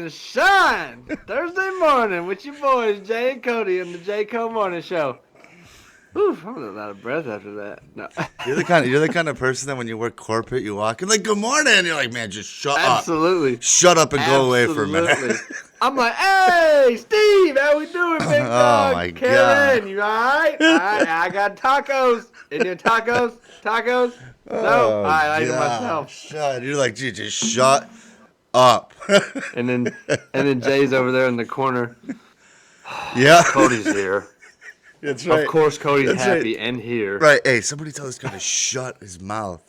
to shine Thursday morning with your boys, Jay and Kody, and the Jayko Morning Show. Whew, I'm a little out of breath after that. No. You're the kind of person that when you work corporate, you walk in like, good morning. You're like, man, just shut up. Absolutely. Shut up and go away for a minute. I'm like, hey, Steve, how we doing, big dog? Oh, my Kevin, God. you all right? All right, I got tacos. Any tacos? Tacos? No? All right, I ate them myself. Shut. You're like, gee, just shut up. And then Jay's over there in the corner. Yeah. Cody's here. That's right. Of course, Cody's That's happy right. and here. Right. Hey, somebody tell this guy to shut his mouth.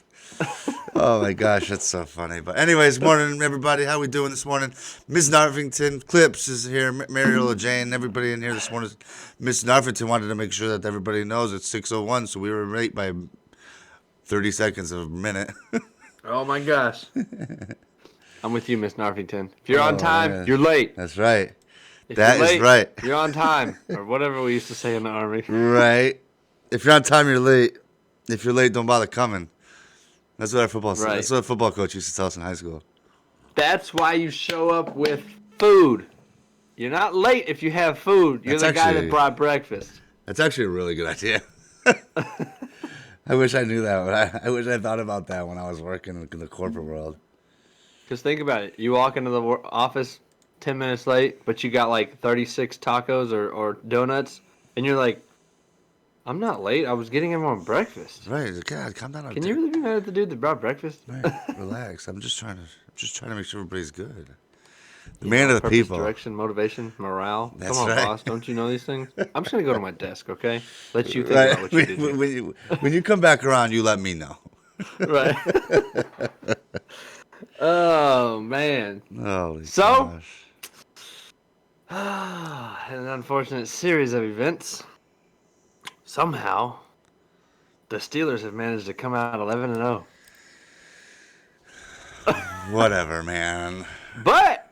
Oh, my gosh. That's so funny. But anyways, morning, everybody. How we doing this morning? Miss Narvington Clips is here. Mariel, Jane, everybody in here this morning. Miss Narvington wanted to make sure that everybody knows it's 6:01, so we were late by 30 seconds of a minute. Oh, my gosh. I'm with you, Miss Narvington. If you're on time, yeah. You're late. That's right. If That you're is late, right. You're on time, or whatever we used to say in the Army. Right. If you're on time, you're late. If you're late, don't bother coming. That's what our football said. Right. That's what a football coach used to tell us in high school. That's why you show up with food. You're not late if you have food. You're That's the guy actually- that brought breakfast. That's actually a really good idea. I wish I knew that. But I wish I thought about that when I was working in the corporate world. Because think about it. You walk into the office 10 minutes late, but you got like 36 tacos or donuts, and you're like, I'm not late. I was getting everyone breakfast. Right. God, calm down. Can you really be mad at the dude that brought breakfast? Right. Relax. I'm just trying to make sure everybody's good. The man of the Purpose, people. Direction, motivation, morale. That's Come on, right. boss. Don't you know these things? I'm just going to go to my desk, okay? Let you think Right. about what you did. When you come back around, you let me know. Right. Oh, man. Holy So? gosh. An unfortunate series of events. Somehow, the Steelers have managed to come out 11-0. Whatever, man. But,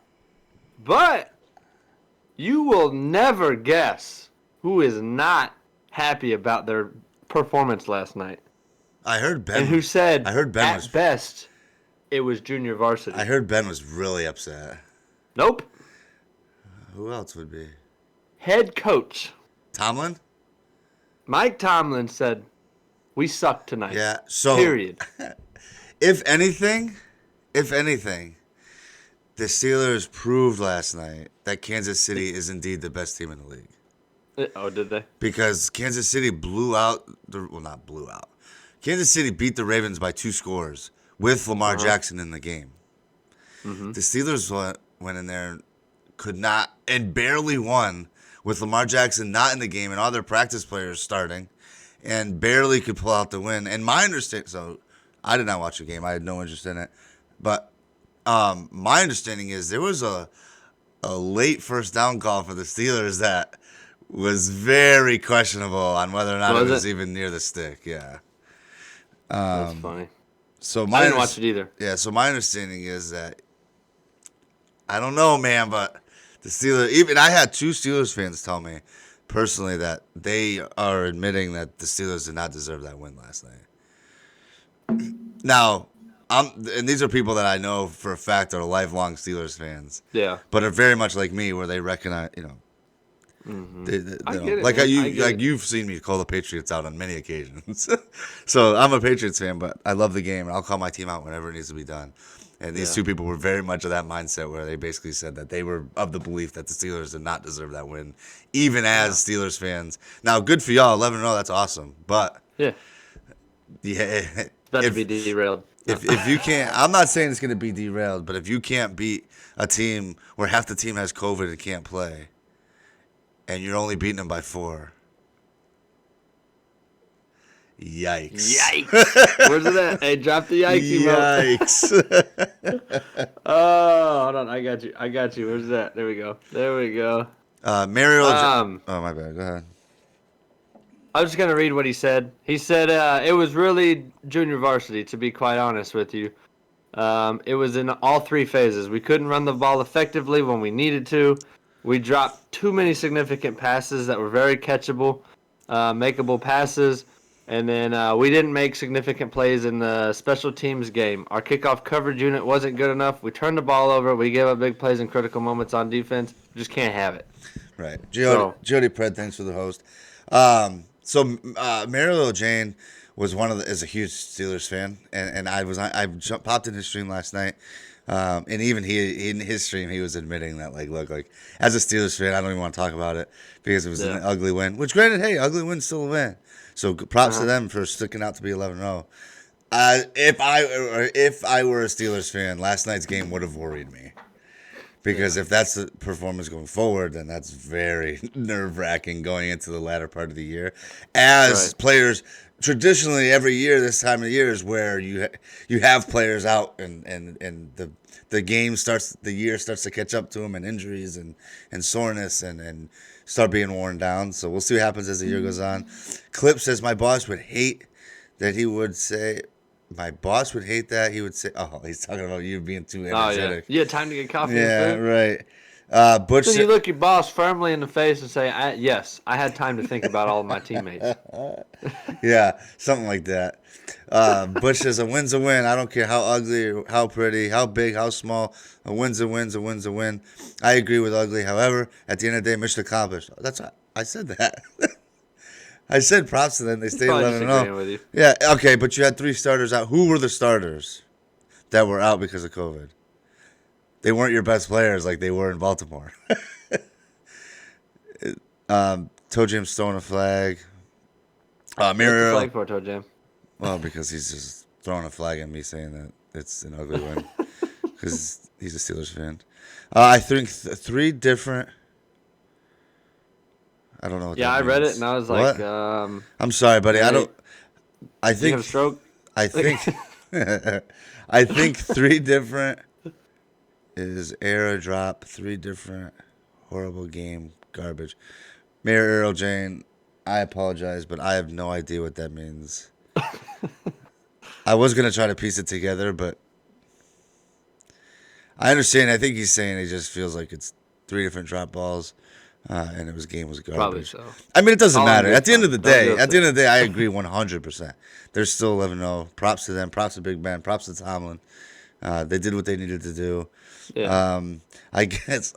you will never guess who is not happy about their performance last night. I heard Ben. And who said, I heard Ben at was. best, it was junior varsity. I heard Ben was really upset. Nope. Who else would be? Head coach Tomlin? Mike Tomlin said, we suck tonight. Yeah. So. Period. If anything, the Steelers proved last night that Kansas City is indeed the best team in the league. Oh, did they? Because Kansas City not blew out. Kansas City beat the Ravens by 2 scores with Lamar Jackson in the game. Mm-hmm. The Steelers went in there, could not, and barely won with Lamar Jackson not in the game and all their practice players starting, and barely could pull out the win. And my understanding, so I did not watch the game. I had no interest in it. But my understanding is there was a late first down call for the Steelers that was very questionable on whether or not it was even near the stick. Yeah. That's funny. So I didn't watch it either. Yeah, so my understanding is that I don't know, man, but the Steelers, even I had 2 Steelers fans tell me personally that they are admitting that the Steelers did not deserve that win last night. Now, and these are people that I know for a fact are lifelong Steelers fans. Yeah. But are very much like me, where they recognize, Mm-hmm. I know, get it, like man. you've seen me call the Patriots out on many occasions. So I'm a Patriots fan, but I love the game, and I'll call my team out whenever it needs to be done. And these 2 people were very much of that mindset, where they basically said that they were of the belief that the Steelers did not deserve that win, even as Steelers fans. Now, good for y'all, 11-0, that's awesome. But yeah, better be derailed. If you can't, I'm not saying it's going to be derailed, but if you can't beat a team where half the team has COVID and can't play, and you're only beating them by 4, yikes! Yikes! Where's it at? Hey, drop the yikes emote. Yikes! Oh, hold on, I got you. Where's that? There we go. Mariel. Oh my bad. Go ahead. I was just gonna read what he said. He said it was really junior varsity, to be quite honest with you. It was in all 3 phases. We couldn't run the ball effectively when we needed to. We dropped too many significant passes that were very catchable, makeable passes. And then we didn't make significant plays in the special teams game. Our kickoff coverage unit wasn't good enough. We turned the ball over. We gave up big plays in critical moments on defense. Just can't have it. Right. So Jody Pred, thanks for the host. Mario Jane is a huge Steelers fan, and popped in his stream last night, and even he in his stream he was admitting that look, as a Steelers fan I don't even want to talk about it because it was an ugly win. Which granted, hey, ugly win's still a win. So props to them for sticking out to be 11-0. If I were a Steelers fan, last night's game would have worried me. Because if that's the performance going forward, then that's very nerve-wracking going into the latter part of the year. As players, traditionally every year this time of year is where you have players out and the year starts to catch up to them, and injuries and soreness and start being worn down. So we'll see what happens as the year goes on. Clip says my boss would hate that he would say. My boss would hate that. He would say, "Oh, he's talking about you being too energetic." Oh, yeah. You had time to get coffee. Yeah, and food. right. Butch. Then you look your boss firmly in the face and say, "Yes, I had time to think about all of my teammates." Yeah, something like that. Butch says, "A win's a win. I don't care how ugly, how pretty, how big, how small. A win's a win's a win's a win." I agree with ugly. However, at the end of the day, mission accomplished. That's what I said that. I said props to them. They stayed 11-0. With you. Yeah, okay, but you had 3 starters out. Who were the starters that were out because of COVID? They weren't your best players like they were in Baltimore. Toe Jam's throwing a flag. Mirror. Flag for Toe Jam. Well, because he's just throwing a flag at me saying that it's an ugly win. Because he's a Steelers fan. I think 3 different... I don't know what that means. I read it and I was like, I'm sorry, buddy. I think you have a stroke? I think I think 3 different is error drop, 3 different horrible game garbage. Mayor Earl Jane, I apologize, but I have no idea what that means. I was gonna try to piece it together, but I understand. I think he's saying he just feels like it's 3 different drop balls. And game was garbage. Probably so. I mean, it doesn't matter. At the end of the day, I agree 100%. They're still 11-0. Props to them. Props to Big Ben. Props to Tomlin. They did what they needed to do. Yeah. I guess,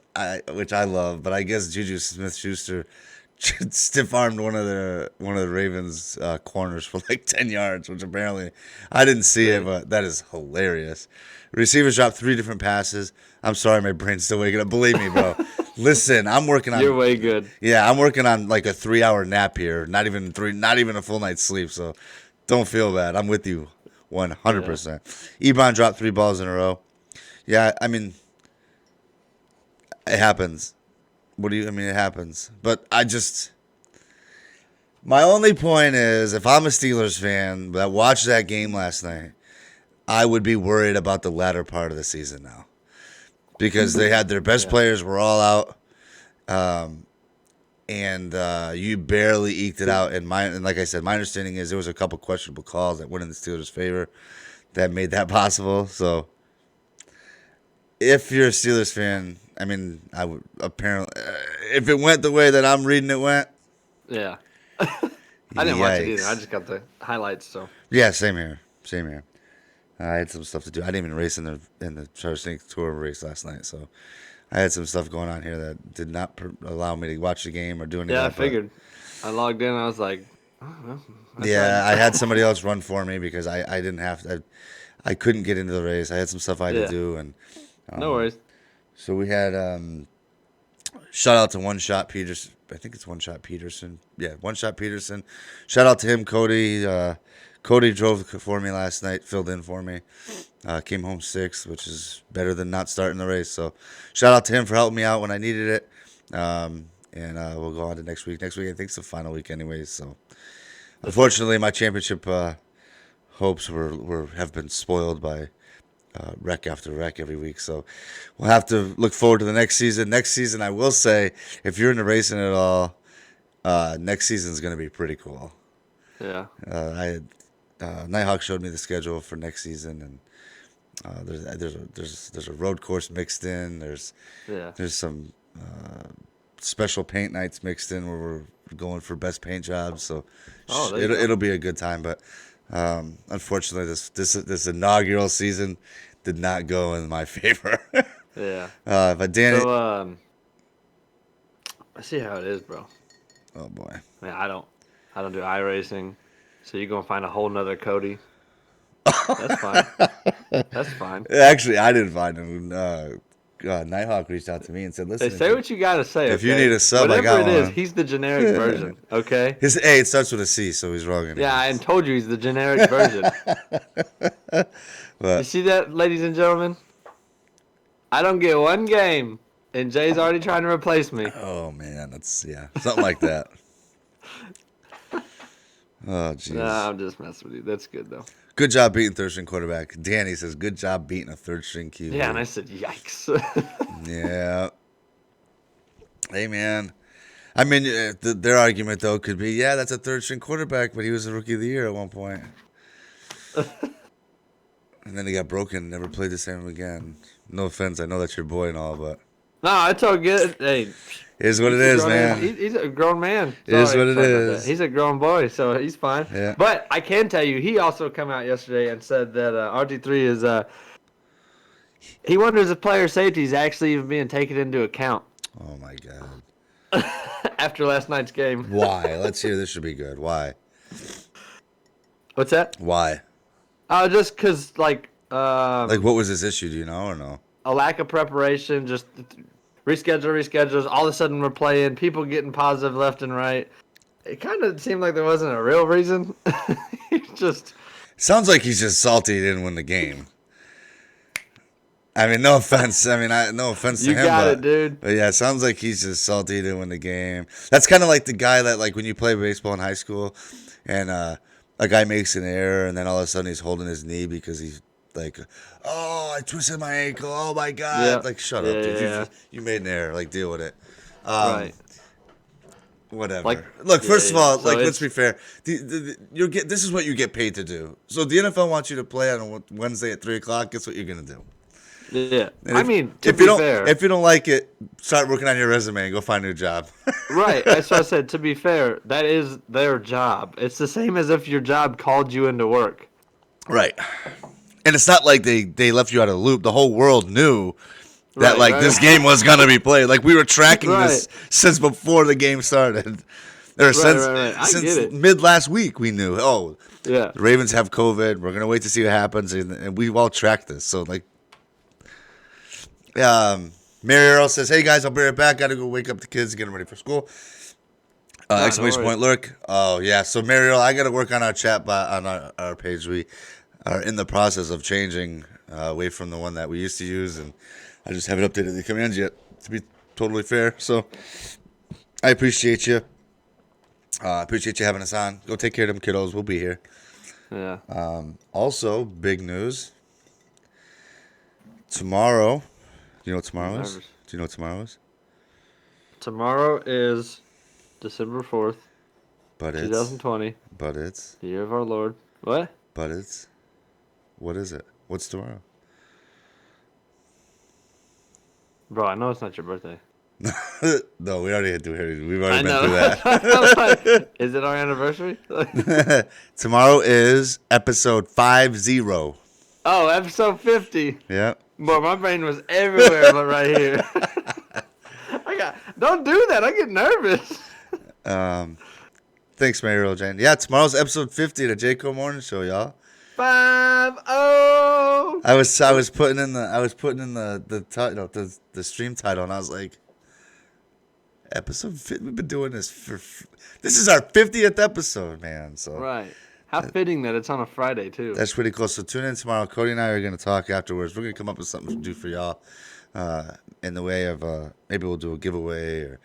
which I love, but I guess Juju Smith-Schuster stiff-armed one of the Ravens corners for like 10 yards, which apparently I didn't see it, but that is hilarious. Receivers dropped 3 different passes. I'm sorry, my brain's still waking up. Believe me, bro. Listen, I'm working on. You're way good. Yeah, I'm working on like a 3-hour nap here. Not even a full night's sleep. So don't feel bad. I'm with you 100%. Ebron dropped 3 balls in a row. Yeah, I mean, it happens. It happens. But my only point is, if I'm a Steelers fan that watched that game last night, I would be worried about the latter part of the season now. Because they had their best players were all out, and you barely eked it out. And like I said, my understanding is there was a couple questionable calls that went in the Steelers' favor that made that possible. So, if you're a Steelers fan, I mean, I would apparently, if it went the way that I'm reading it went, yeah. I didn't watch it either. I just got the highlights. So yeah, same here. I had some stuff to do. I didn't even race in the Charter Snake Tour race last night, so I had some stuff going on here that did not allow me to watch the game or do anything. Yeah, I figured. I logged in. I was like, oh, well, I had somebody else run for me because I didn't have to. I couldn't get into the race. I had some stuff I had to do, and no worries. So we had shout out to One Shot Peterson. I think it's One Shot Peterson. Yeah, One Shot Peterson. Shout out to him, Kody. Kody drove for me last night, filled in for me. Came home 6th, which is better than not starting the race. So shout out to him for helping me out when I needed it. And we'll go on to next week. Next week, I think it's the final week anyways. So unfortunately, my championship hopes have been spoiled by wreck after wreck every week. So we'll have to look forward to the next season. Next season, I will say, if you're into racing at all, next season is going to be pretty cool. Yeah. Nighthawk showed me the schedule for next season, and there's a road course mixed in. There's some special paint nights mixed in where we're going for best paint jobs. So there you go. it'll be a good time. But unfortunately, this inaugural season did not go in my favor. Yeah. But Danny, So I see how it is, bro. oh boy, Man, I don't do iRacing, so you're gonna find a whole nother Kody. That's fine. That's fine. actually, I didn't find him. Nighthawk reached out to me and said, Hey, "Listen, say what you gotta say. if Okay? you need a sub, I Whatever got it is, one." he's the generic version. Okay. His A, it starts with a C, so he's wrong. Yeah, I told you he's the generic version. But You see that, ladies and gentlemen? I don't get one game, and Jay's already trying to replace me. oh man, that's something like that. Oh jeez. Nah, I'm just messing with you. That's good though. Good job beating third string quarterback. Danny says, "Good job beating a third string QB." Yeah, and I said, yikes. Yeah. Hey man, I mean, their argument though could be, yeah, that's a third string quarterback, but he was the rookie of the year at one point. And then he got broken and never played the same again. No offense, I know that's your boy and all, but No, it's all good. Hey, it is what it he's a is, grown man. He's a grown man. It is Sorry what it about that. is. He's a grown boy, so he's fine. Yeah. But I can tell you, he also come out yesterday and said that RG3 is he wonders if player safety is actually even being taken into account Oh my god. after last night's game. Why? Let's hear. This should be good. Why? What's that? Why? Just because, like Like, what was his issue? Do you know or no? a lack of preparation, just reschedules. All of a sudden, we're playing. People getting positive left and right. It kind of seemed like there wasn't a real reason. Just Sounds like he's just salty he didn't win the game. I mean, no offense. I mean, no offense to you him. got but, it, dude. But yeah, it sounds like he's just salty he didn't win the game. That's kind of like the guy that, like, when you play baseball in high school, and a guy makes an error, and then all of a sudden he's holding his knee because he's like, "Oh, I twisted my ankle. Oh my god!" Yeah. Like, shut up, dude. Yeah. You made an error. Like, deal with it. Right. Whatever. Like, Look, first of all, so like, let's be fair. This is what you get paid to do. So the NFL wants you to play on a Wednesday at 3:00. Guess what you're gonna do? Yeah. And I mean, to if be you don't, fair. if you don't like it, start working on your resume and go find a new job. Right. That's what I said. To be fair, that is their job. It's the same as if your job called you into work. Right. And it's not like they left you out of the loop. The whole world knew that, Right. this game was gonna be played. Like, we were tracking this Right. since before the game started. Or Right. I since get it. mid last week we knew. Oh, Yeah. the Ravens have COVID. We're gonna wait to see what happens, and we've all tracked this. So, like, Mary Earl says, "Hey guys, I'll be right back. Gotta go wake up the kids, get them ready for school." Exclamation no point, lurk. Oh yeah. So Mary Earl, I gotta work on our chat bot on our page. We are in the process of changing away from the one that we used to use, and I just haven't updated the commands yet, to be totally fair. So I appreciate you. Appreciate you having us on. Go take care of them kiddos. We'll be here. Yeah. Also, big news. Tomorrow. Do you know what tomorrow is? Nervous. Do you know what tomorrow is? Tomorrow is December 4th, But it's. 2020, But it's. the year of our Lord. What? But it's. What is it? What's tomorrow? Bro, I know it's not your birthday. No, we already had to. We've already I been know. through that. I was like, is it our anniversary? Tomorrow is episode 50. Oh, episode 50. Yeah. Boy, my brain was everywhere but right here. Don't do that. I get nervous. Thanks, Mary Earl Jane. Yeah, tomorrow's episode 50 of the Jayko Morning Show, y'all. 50. I was putting in the title, the stream title, and I was like, episode 50. We've been doing this this is our 50th episode, man. So Right. How fitting that it's on a Friday, too. that's pretty cool. So tune in tomorrow. Cody and I are going to talk afterwards. We're going to come up with something to do for y'all in the way of maybe we'll do a giveaway or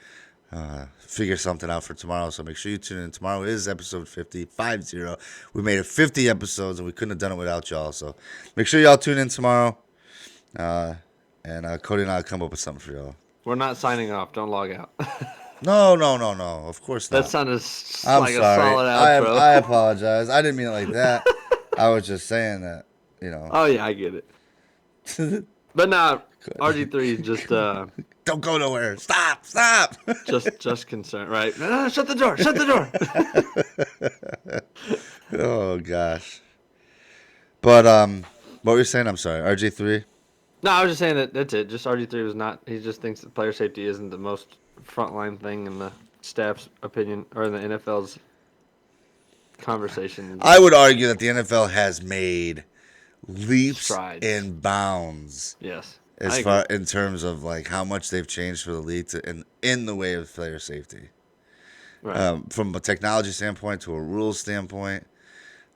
figure something out for tomorrow. So make sure you tune in. Tomorrow is episode 50. We made it 50 episodes, and we couldn't have done it without y'all. So make sure y'all tune in tomorrow. And Cody and I will come up with something for y'all. We're not signing off. Don't log out. No. Of course not. That sounded I'm like sorry. a solid outro. I apologize. I didn't mean it like that. I was just saying that, Oh, yeah, I get it. But nah, RG3 just Don't go nowhere. Stop. just concerned, right? No, shut the door. Shut the door. Oh gosh. But what were you saying? I'm sorry. RG3. No, I was just saying that's it. Just RG3 was not. He just thinks that player safety isn't the most frontline thing in the staff's opinion or in the NFL's conversation. I would argue that the NFL has made leaps Strides. and bounds Yes, as far in terms of like how much they've changed for the league in the way of player safety. Right. From a technology standpoint to a rules standpoint.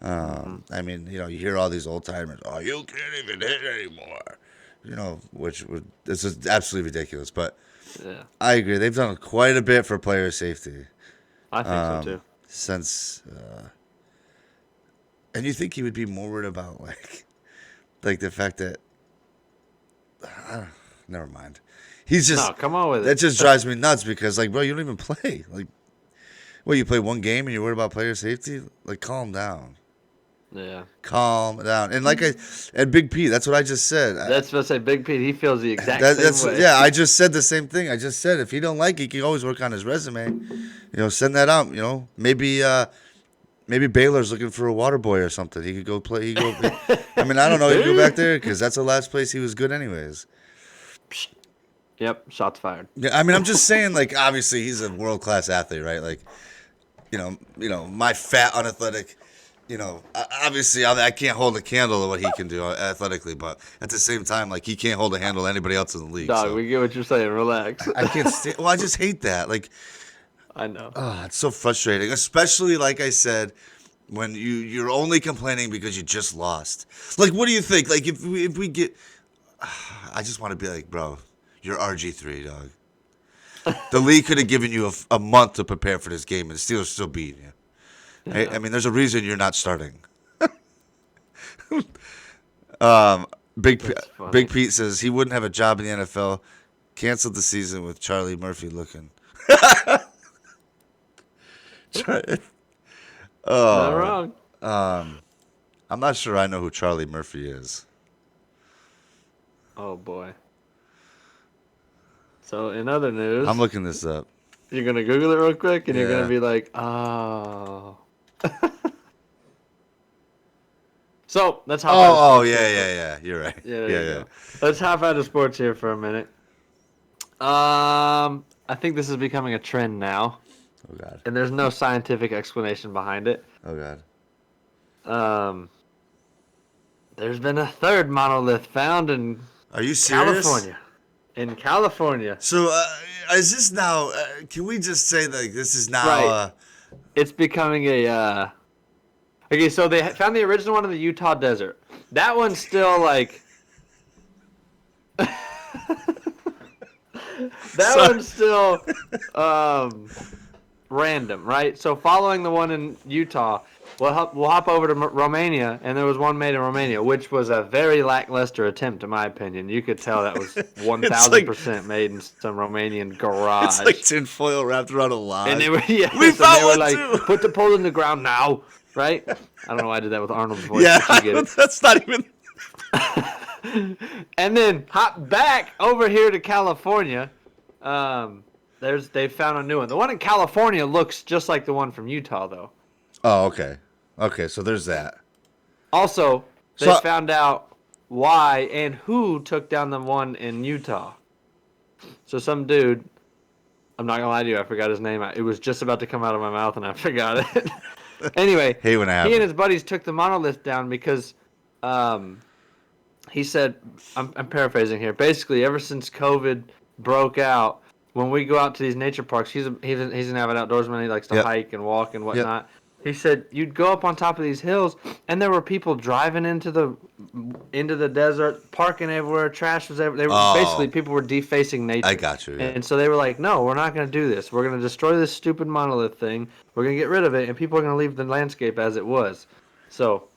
I mean, you hear all these old timers. Oh, you can't even hit anymore. Which this is absolutely ridiculous. But Yeah, I agree. They've done quite a bit for player safety I think so too. since. And you think he would be more worried about like the fact that. Never mind. He's just. No, come on with it. That just drives me nuts because, bro, you don't even play. You play one game and you're worried about player safety? Calm down. Yeah. Calm down. And and Big Pete, that's what I just said. That's supposed to say Big Pete. He feels the exact same way. Yeah, I just said the same thing. I just said if he don't like it, he can always work on his resume. Send that out. Maybe Baylor's looking for a water boy or something. He could go play. I mean, I don't know. He could go back there because that's the last place he was good anyways. Yep, shots fired. Yeah, I mean, I'm just saying, obviously he's a world class athlete, right? My fat, unathletic, obviously I can't hold a candle to what he can do athletically, but at the same time, he can't hold a handle to anybody else in the league. Dog, so. we get what you're saying. Relax. I can't stand. Well, I just hate that. I know. Oh, it's so frustrating, especially like I said, when you're only complaining because you just lost. What do you think? If we get, I just want to be like, bro, you're RG3, dog. The league could have given you a month to prepare for this game, and the Steelers still beat you. Yeah. I mean, there's a reason you're not starting. Big Pete says he wouldn't have a job in the NFL. Canceled the season with Charlie Murphy looking. Not wrong. I'm not sure I know who Charlie Murphy is. Oh boy. So in other news, I'm looking this up. You're gonna Google it real quick, and you're gonna be like, oh. So let's hop. Oh yeah. You're right. Yeah. Let's hop out of sports here for a minute. I think this is becoming a trend now. Oh God. And there's no scientific explanation behind it. Oh God. There's been a third monolith found in Are you serious? California. In California. So is this now? Can we just say this is now? Right. It's becoming a. Okay, so they found the original one in the Utah desert. That one's still one's still random, right? So following the one in Utah, we'll hop over to Romania, and there was one made in Romania, which was a very lackluster attempt, in my opinion. You could tell that was 1,000% made in some Romanian garage. It's like tinfoil wrapped around a log. And they were, we found one too. Put the pole in the ground now, right? I don't know why I did that with Arnold's voice. Yeah, but you get it. That's not even. And then hop back over here to California. They found a new one. The one in California looks just like the one from Utah, though. Oh, okay. Okay, so there's that. Also, they found out why and who took down the one in Utah. So some dude, I'm not gonna lie to you, I forgot his name. It was just about to come out of my mouth and I forgot it. Anyway, he and his buddies took the monolith down because he said, I'm paraphrasing here. Basically, ever since COVID broke out, when we go out to these nature parks, he's an avid outdoorsman. He likes to hike and walk and whatnot. Yep. He said you'd go up on top of these hills, and there were people driving into the desert, parking everywhere. Trash was everywhere. Basically, people were defacing nature. I got you. Yeah. And so they were like, "No, we're not going to do this. We're going to destroy this stupid monolith thing. We're going to get rid of it, and people are going to leave the landscape as it was." So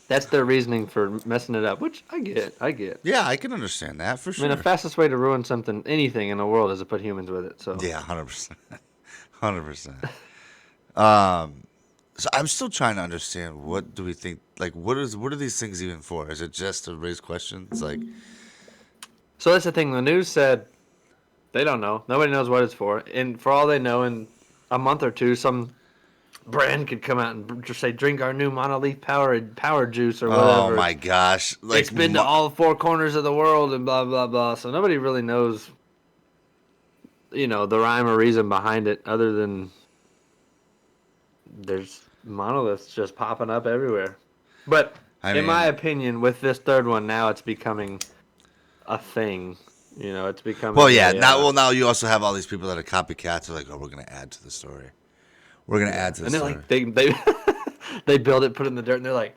that's their reasoning for messing it up, which I get. Yeah, I can understand that for sure. I mean, the fastest way to ruin anything in the world is to put humans with it. So yeah, 100%, 100%. So I'm still trying to understand, what do we think? What are these things even for? Is it just to raise questions? So that's the thing. The news said they don't know. Nobody knows what it's for. And for all they know, in a month or two, some brand could come out and just say, "Drink our new Monolith power juice" or Oh whatever. my gosh! Like It's been to all four corners of the world and blah blah blah. So nobody really knows, the rhyme or reason behind it, other than there's monoliths just popping up everywhere. But I in my mean, opinion, with this third one now, it's becoming a thing. It's well, becoming yeah. a. Now you also have all these people that are copycats. Are like, oh, we're gonna add to the story. We're gonna add to the And they're story. like they they build it, put it in the dirt, and they're like,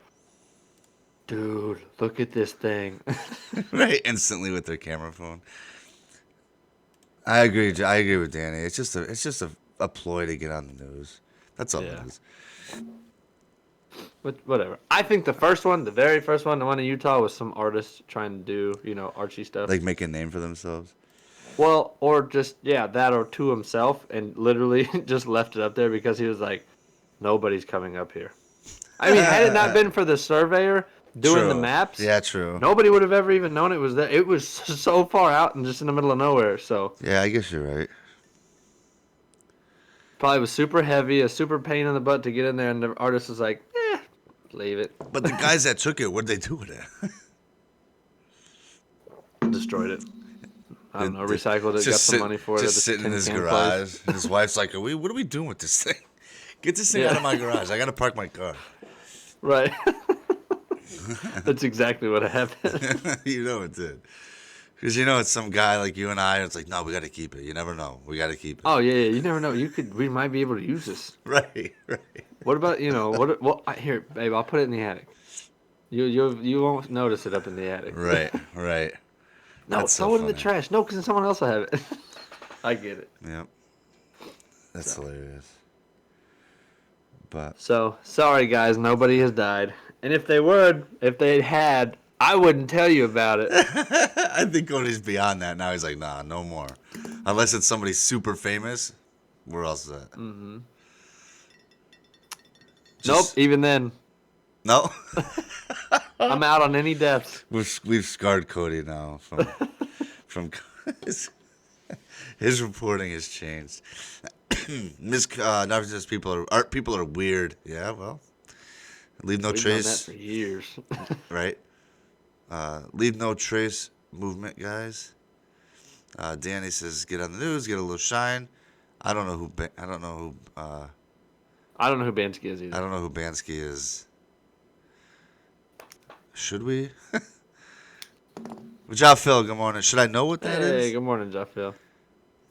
"Dude, look at this thing." Right, instantly with their camera phone. I agree. I agree with Danny. It's just a ploy to get on the news. That's all it Yeah. is. But whatever. I think the first one, the very first one, the one in Utah, was some artist trying to do, Archie stuff. Like make a name for themselves. Well, or just, that or to himself, and literally just left it up there because he was like, nobody's coming up here. I mean, had it not been for the surveyor doing the True. maps, Yeah, true. nobody would have ever even known it was there. It was so far out and just in the middle of nowhere. So Yeah, I guess you're right. probably was super heavy, a super pain in the butt to get in there, and the artist was like, leave it. But the guys that took it, what'd they do with it? Destroyed it. I don't know, recycled it, got some money for it. Just sitting in his garage. His wife's like, what are we doing with this thing? Get this thing out of my garage. I got to park my car. Right. That's exactly what happened. You know it did. Because it's some guy like you and I. It's like, no, we got to keep it. You never know. We got to keep it. Oh yeah, you never know. We might be able to use this. Right. What about here, babe? I'll put it in the attic. You won't notice it up in the attic. Right. No, That's so throw it in the funny. trash. No, because someone else will have it. I get it. Yep. That's hilarious. But So sorry, guys. Nobody has died. And if they had, I wouldn't tell you about it. I think Cody's beyond that now. He's like, nah, no more. Unless it's somebody super famous. Where else is that? Mm-hmm. Just- Nope. Even then, No. I'm out on any deaths. We've scarred Cody now from his reporting has changed. Not just people are weird. Yeah, well, leave no We've done that trace. for years. Right. Leave no trace movement, guys. Danny says, get on the news, get a little shine. I don't know who I don't know who Bansky is either. I don't know who Bansky is. Should we? Good job, Phil. Good morning. Should I know what that is? Hey, good morning, Jeff Phil.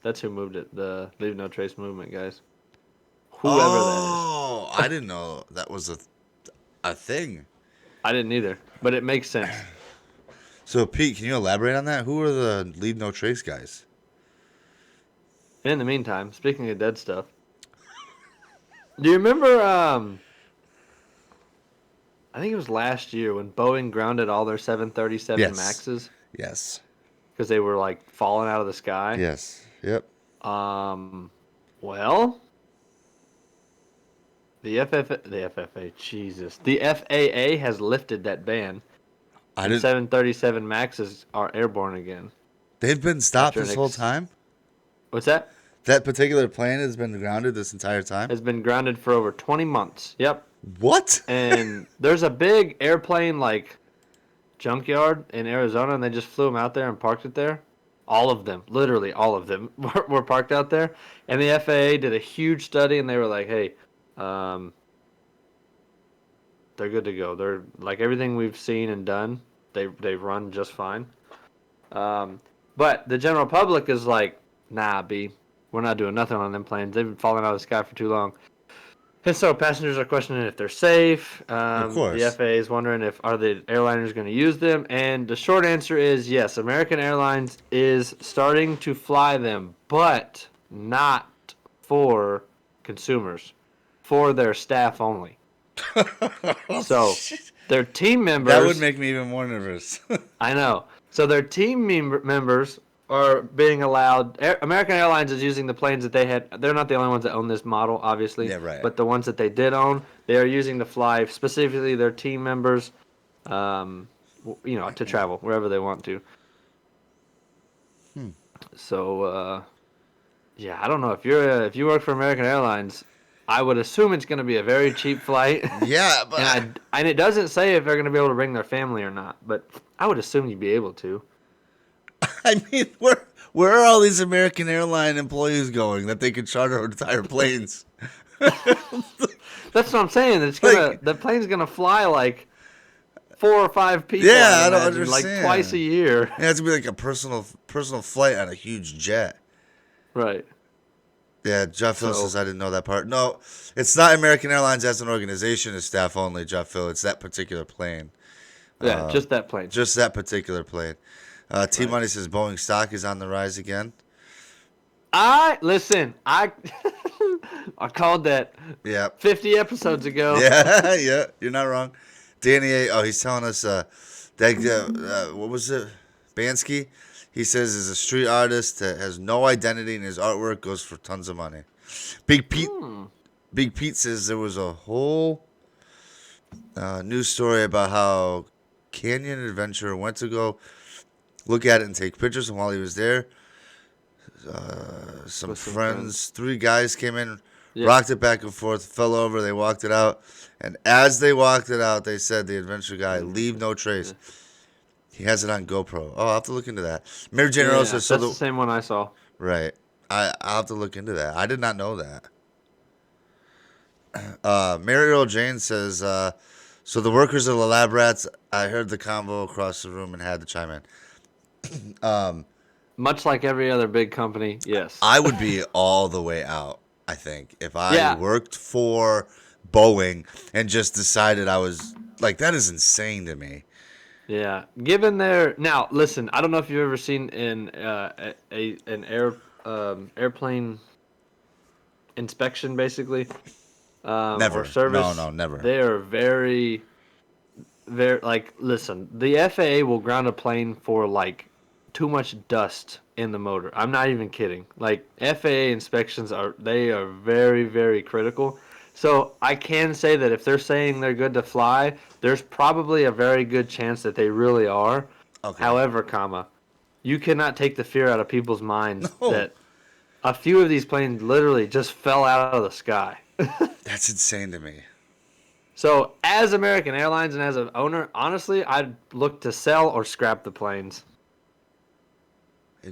That's who moved it. The Leave No Trace movement, guys. Whoever Oh, I didn't know that was a thing. that is. I didn't either, but it makes sense. So, Pete, can you elaborate on that? Who are the Leave No Trace guys? In the meantime, speaking of dead stuff, do you remember? I think it was last year when Boeing grounded all their 737 Yes. Maxes Yes. because they were like falling out of the sky. Yes. Yep. Well, the FAA has lifted that ban. I And didn't. 737 Maxes are airborne again. They've been stopped After this an whole time. What's that? That particular plane has been grounded this entire time. Has been grounded for over 20 months. Yep. What? And there's a big airplane like junkyard in Arizona, and they just flew them out there and parked it there. All of them, literally all of them, were parked out there. And the FAA did a huge study, and they were like, "Hey, they're good to go. They're like everything we've seen and done. They run just fine." But the general public is like, "Nah, B, we're not doing nothing on them planes. They've been falling out of the sky for too long." And so passengers are questioning if they're safe. Of course. The FAA is wondering are the airliners going to use them. And the short answer is yes. American Airlines is starting to fly them, but not for consumers, for their staff only. So their team members. That would make me even more nervous. I know. So their team members are being allowed. American Airlines is using the planes that they had. They're not the only ones that own this model, obviously. Yeah, right. But the ones that they did own, they are using to fly specifically their team members, to travel wherever they want to. So, yeah, I don't know if you work for American Airlines, I would assume it's going to be a very cheap flight. Yeah, but and it doesn't say if they're going to be able to bring their family or not, but I would assume you'd be able to. I mean, where are all these American airline employees going that they could charter entire planes? That's what I'm saying. The plane's gonna fly like 4 or 5 people. Yeah, I'd I don't imagine, understand. like twice a year. Yeah, it's gonna be like a personal flight on a huge jet. Right. Yeah, Jeff Hill says I didn't know that part. No, it's not American Airlines as an organization. It's staff only, Jeff Hill. It's that particular plane. Yeah, just that plane. Just that particular plane. T Money says Boeing stock is on the rise again. I called that. Yeah. 50 episodes ago. Yeah, yeah, you're not wrong. Danny A. Oh, he's telling us that what was it? Bansky. He says is a street artist that has no identity and his artwork goes for tons of money. Big Pete says there was a whole news story about how Canyon Adventure went to go look at it and take pictures, and while he was there, some friends, 3 guys came in, rocked it back and forth, fell over, they walked it out, and as they walked it out, they said the adventure guy, leave no trace. He has it on GoPro. Oh, I'll have to look into that. Mary Jane Earl says, that's the same one I saw. Right. I'll have to look into that. I did not know that. Mary Earl Jane says, so the workers of the lab rats, I heard the convo across the room and had to chime in. Much like every other big company, yes. I would be all the way out, I think, if I worked for Boeing and just decided I was, like, that is insane to me. Yeah. Given their... Now, listen, I don't know if you've ever seen an airplane inspection, basically. Never. Or service. No, never. They are very, like, listen, the FAA will ground a plane for, like, too much dust in the motor. I'm not even kidding. Like, FAA inspections are very, very critical. So I can say that if they're saying they're good to fly, there's probably a very good chance that they really are. Okay. However, you cannot take the fear out of people's minds that a few of these planes literally just fell out of the sky. That's insane to me. So as American Airlines and as an owner, honestly, I'd look to sell or scrap the planes.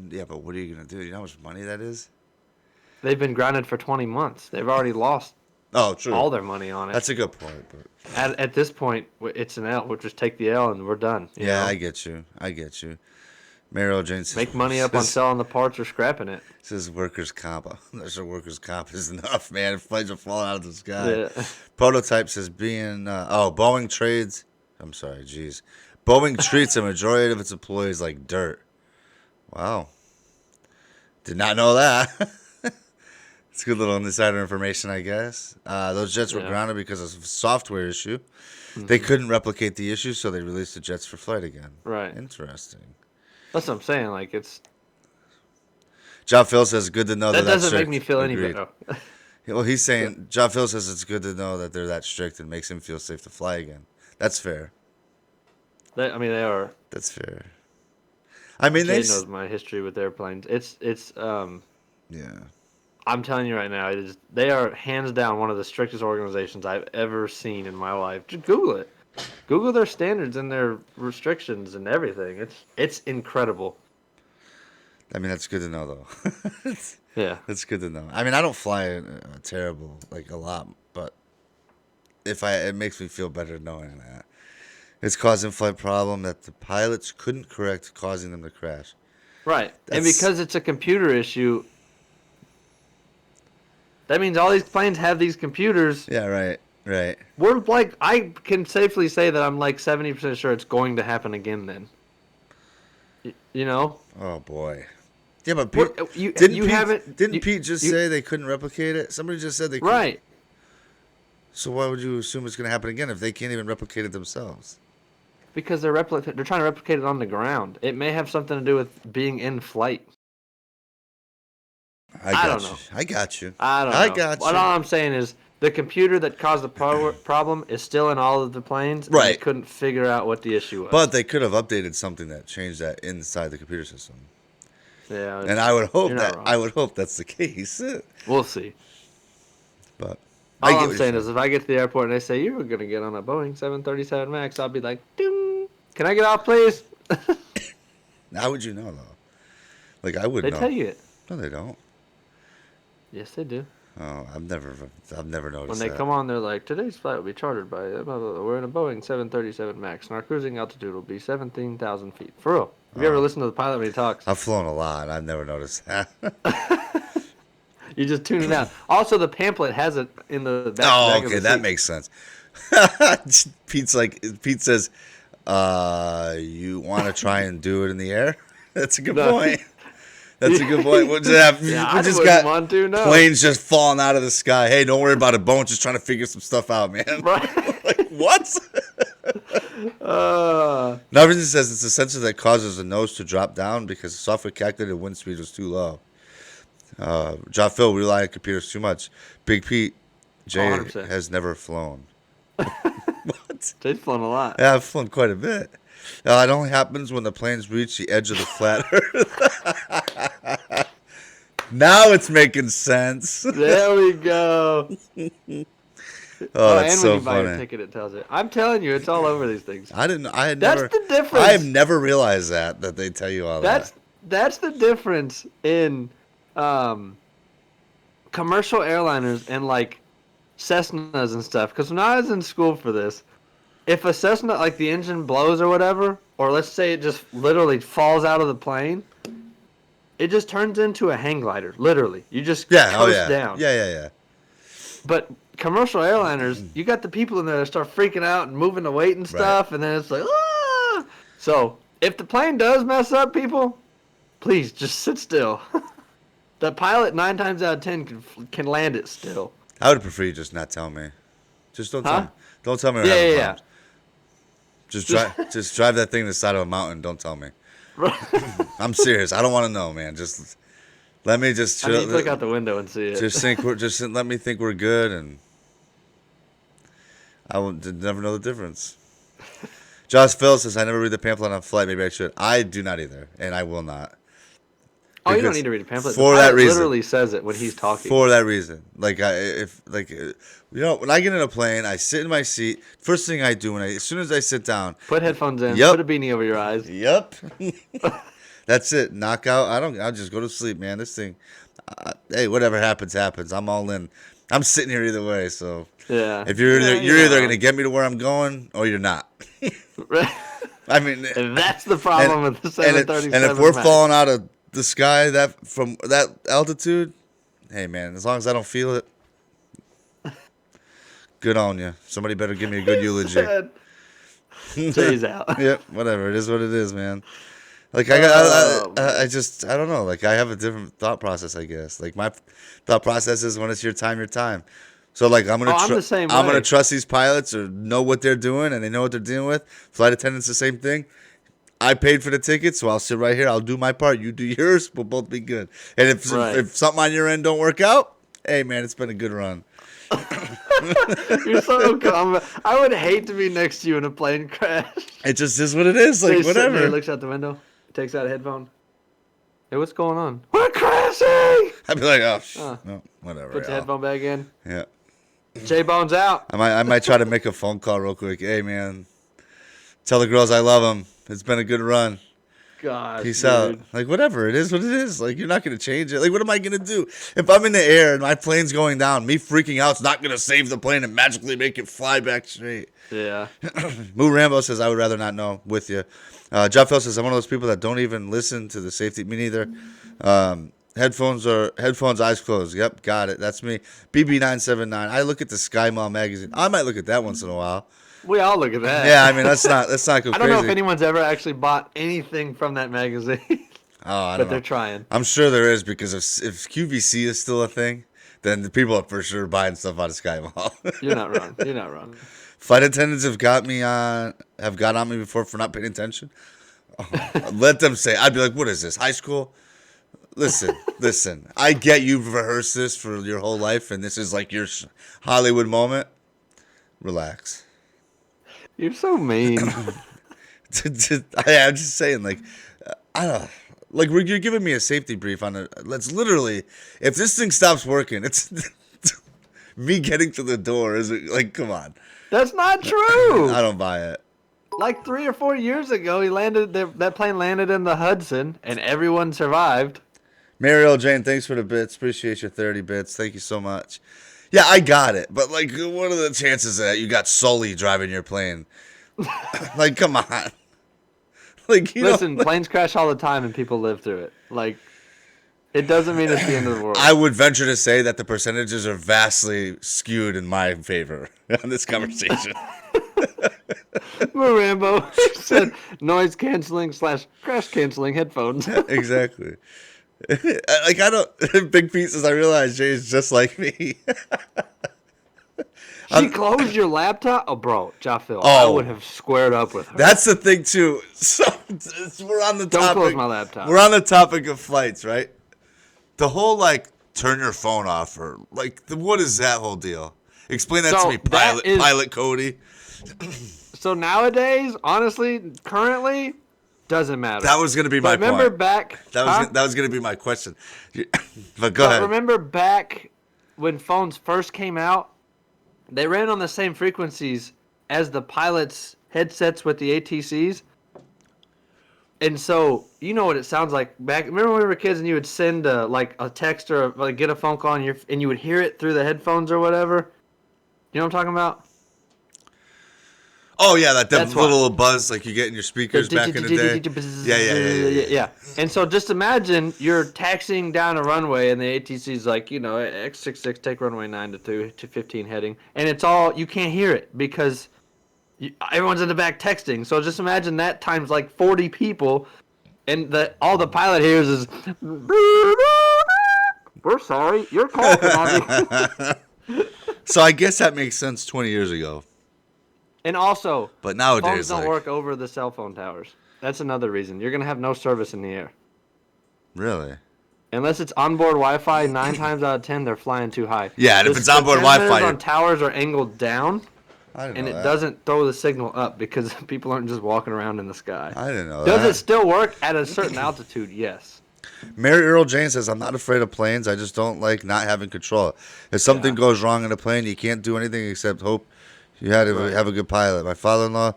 Yeah, but what are you going to do? You know how much money that is? They've been grounded for 20 months. They've already lost true. all their money on it. That's a good point. But at this point, it's an L. We'll just take the L and we're done. You know? I get you. Mary L. Jane says, make money up on selling the parts or scrapping it. Says workers' comp. There's a workers' comp is enough, man. If planes are falling out of the sky. Yeah. Prototype says Boeing trades. I'm sorry, geez. Boeing treats a majority of its employees like dirt. Wow. Did not know that. It's good little insider information, I guess. Those jets were grounded because of a software issue. Mm-hmm. They couldn't replicate the issue, so they released the jets for flight again. Right. Interesting. That's what I'm saying. Like, it's... John Phil says, good to know that that doesn't make me feel any better. Well, he's saying, John Phil says it's good to know that they're that strict and makes him feel safe to fly again. That's fair. They are. That's fair. I mean, Jay knows my history with airplanes. It's yeah. I'm telling you right now, they are hands down one of the strictest organizations I've ever seen in my life. Just Google it. Google their standards and their restrictions and everything. It's incredible. I mean, that's good to know, though. Yeah. That's good to know. I mean, I don't fly terrible, like a lot, but it makes me feel better knowing that. It's causing flight problem that the pilots couldn't correct, causing them to crash. Right. And because it's a computer issue, that means all these planes have these computers. Yeah, right. We're like, I can safely say that I'm like 70% sure it's going to happen again then. You know? Oh, boy. Yeah, but didn't Pete just say they couldn't replicate it? Somebody just said they couldn't. Right. So why would you assume it's going to happen again if they can't even replicate it themselves? Because they're trying to replicate it on the ground. It may have something to do with being in flight. I don't know. I got you. I don't know. I got you. What all I'm saying is the computer that caused the problem is still in all of the planes. Right. And they couldn't figure out what the issue was. But they could have updated something that changed that inside the computer system. Yeah, And I would hope you're not wrong. that's the case. We'll see. But I All get I'm what saying you're is, if I get to the airport and they say you were gonna get on a Boeing 737 Max, I'll be like, ding, can I get off, please? How would you know though? Like I would They know. tell you it. No, they don't. Yes, they do. Oh, I've never When noticed they that. come on, they're like, today's flight will be chartered by, we're in a Boeing 737 Max, and our cruising altitude will be 17,000 feet. For real. Have you ever listened to the pilot when he talks? I've flown a lot. I've never noticed that. You just tune it out. Also, the pamphlet has it in the back, Oh, back of okay, the that seat. makes sense. Pete says, you want to try and do it in the air? That's a good No. point. That's a good point. We'll just have, Yeah, we I just wouldn't got want to, no. planes just falling out of the sky. Hey, don't worry about it. Bones just trying to figure some stuff out, man. Right. Like, what? Narvin says it's the sensor that causes the nose to drop down because the software calculated wind speed was too low. John Phil, we rely on computers too much. Big Pete, Jay 100%. has never flown. What? Jay's flown a lot. Yeah, I've flown quite a bit. It only happens when the planes reach the edge of the flat earth. Now it's making sense. There we go. Oh, that's and so when you buy your funny. ticket, it tells you. I'm telling you, it's all over these things. I didn't. I had That's never. the difference. I have never realized that they tell you all that. That's the difference in commercial airliners and like Cessnas and stuff. Because when I was in school for this, if a Cessna, like the engine blows or whatever, or let's say it just literally falls out of the plane, it just turns into a hang glider. Literally, you just coast down. Yeah. But commercial airliners, you got the people in there that start freaking out and moving the weight and stuff, and then it's like, ah! So if the plane does mess up, people, please just sit still. The pilot 9 times out of 10 can land it still. I would prefer you just not tell me. Just don't tell me. Don't tell me. Yeah. Just drive that thing to the side of a mountain. Don't tell me. I'm serious. I don't want to know, man. Just let me just. I need to look out the window and see it. Just let me think we're good, and I will never know the difference. Josh Phil says, I never read the pamphlet on flight. Maybe I should. I do not either, and I will not. Oh, you don't need to read a pamphlet. For the that reason. Literally says it when he's talking. For that reason. When I get in a plane, I sit in my seat. First thing I do as soon as I sit down. Put headphones in. Yep. Put a beanie over your eyes. Yep. That's it. Knockout. I'll just go to sleep, man. This thing. Hey, whatever happens, happens. I'm all in. I'm sitting here either way. So Yeah. if you're either gonna get me to where I'm going or you're not. I mean, and that's the problem with the 737. And if we're Max. falling out of the sky from that altitude, hey man, as long as I don't feel it, good on you. Somebody better give me a good eulogy. Jay's out. Yep, whatever. It is what it is, man. Like I don't know. Like I have a different thought process, I guess. Like my thought process is when it's your time, your time. So like I'm the same I'm way. gonna trust these pilots or know what they're doing and they know what they're dealing with. Flight attendants, the same thing. I paid for the ticket, so I'll sit right here. I'll do my part. You do yours. We'll both be good. And if something on your end don't work out, hey man, it's been a good run. You're so calm. I would hate to be next to you in a plane crash. It just is what it is. Like He's sitting there, whatever. he looks out the window, takes out a headphone. Hey, what's going on? We're crashing. I'd be like, no, whatever. Put the headphone back in. Yeah. J-Bone's out. I might try to make a phone call real quick. Hey man, tell the girls I love them. It's been a good run. God. Peace out. Like whatever, it is what it is. Like you're not gonna change it. Like what am I gonna do if I'm in the air and my plane's going down? Me freaking out's not gonna save the plane and magically make it fly back straight. Yeah. Moo Rambo says I would rather not know. With you. Jeff Phil says I'm one of those people that don't even listen to the safety. Me neither. Headphones, eyes closed. Yep, got it. That's me. BB979. I look at the Sky Mall magazine. I might look at that once in a while. We all look at that. Yeah, I mean let's not go crazy. I don't know if anyone's ever actually bought anything from that magazine. I don't but know. they're trying. I'm sure there is because if QVC is still a thing, then the people are for sure buying stuff out of Sky Mall. You're not wrong. You're not wrong. Flight attendants have got on me before for not paying attention. Let them say. I'd be like, what is this, high school? Listen. I get you've rehearsed this for your whole life, and this is like your Hollywood moment. Relax. You're so mean. I'm just saying, like, I don't. Like you're giving me a safety brief on it. Let's literally, if this thing stops working, it's me getting to the door. Is it like, come on? That's not true. I don't buy it. Like 3 or 4 years ago, that plane landed in the Hudson, and everyone survived. Mariel Jane, thanks for the bits. Appreciate your 30 bits. Thank you so much. Yeah, I got it. But, like, what are the chances that you got Sully driving your plane? Like, come on. Like, Listen, planes crash all the time, and people live through it. Like, it doesn't mean it's the end of the world. I would venture to say that the percentages are vastly skewed in my favor on this conversation. Rambo said noise canceling / crash canceling headphones. Exactly. Like, I don't. Big pieces, I realize Jay is just like me. She closed your laptop? Oh, bro, Japhil, I would have squared up with her. That's the thing, too. So, we're on the topic. Don't close my laptop. We're on the topic of flights, right? The whole, like, turn your phone off, or, like, what is that whole deal? Explain that to me, Pilot Kody. So nowadays, honestly, currently, doesn't matter. That was going to be my point. Remember back... That was going to be my question. But go ahead. Remember back when phones first came out, they ran on the same frequencies as the pilots' headsets with the ATCs. And so, you know what it sounds like back... Remember when we were kids and you would send a text or like get a phone call and you would hear it through the headphones or whatever? You know what I'm talking about? Oh, yeah, that little buzz like you get in your speakers back in the day. Yeah. And so just imagine you're taxiing down a runway and the ATC's like, X66, take runway 9 to 15 heading. And it's all, you can't hear it because everyone's in the back texting. So just imagine that times like 40 people and all the pilot hears is, we're sorry, your call cannot be. So I guess that makes sense 20 years ago. And also, but nowadays, phones don't work over the cell phone towers. That's another reason. You're going to have no service in the air. Really? Unless it's onboard Wi-Fi, 9 times out of 10, they're flying too high. Yeah, and if it's onboard Wi-Fi... on towers are angled down, and it doesn't throw the signal up because people aren't just walking around in the sky. I didn't know Does it still work at a certain altitude? Yes. Mary Earl Jane says, I'm not afraid of planes. I just don't like not having control. If something goes wrong in a plane, you can't do anything except hope you had to have a good pilot. My father-in-law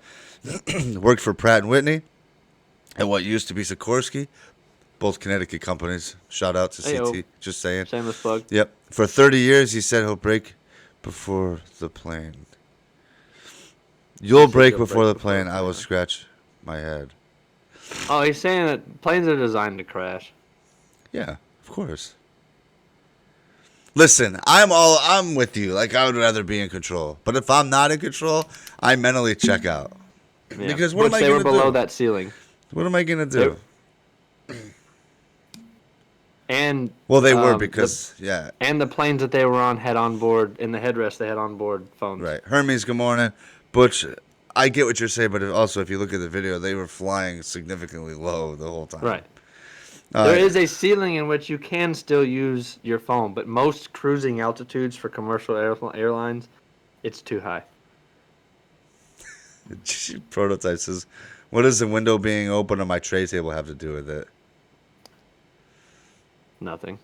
worked for Pratt & Whitney and what used to be Sikorsky, both Connecticut companies. Shout out to CT. Just saying. Shameless plug. Yep. For 30 years, he said he'll break before the plane. You'll break before the plane. I will scratch my head. Oh, he's saying that planes are designed to crash. Yeah, of course. Listen, I'm with you. Like, I would rather be in control. But if I'm not in control, I mentally check out. Yeah. Because what am I going to do? They were below do? that ceiling. What am I going to do? And well, they were because, And the planes that they were on had on board, in the headrest, they had on board phones. Right. Hermes, good morning. Butch, I get what you're saying, but also if you look at the video, they were flying significantly low the whole time. Right. There is a ceiling in which you can still use your phone, but most cruising altitudes for commercial airlines, it's too high. Prototype says, what does the window being open on my tray table have to do with it? Nothing.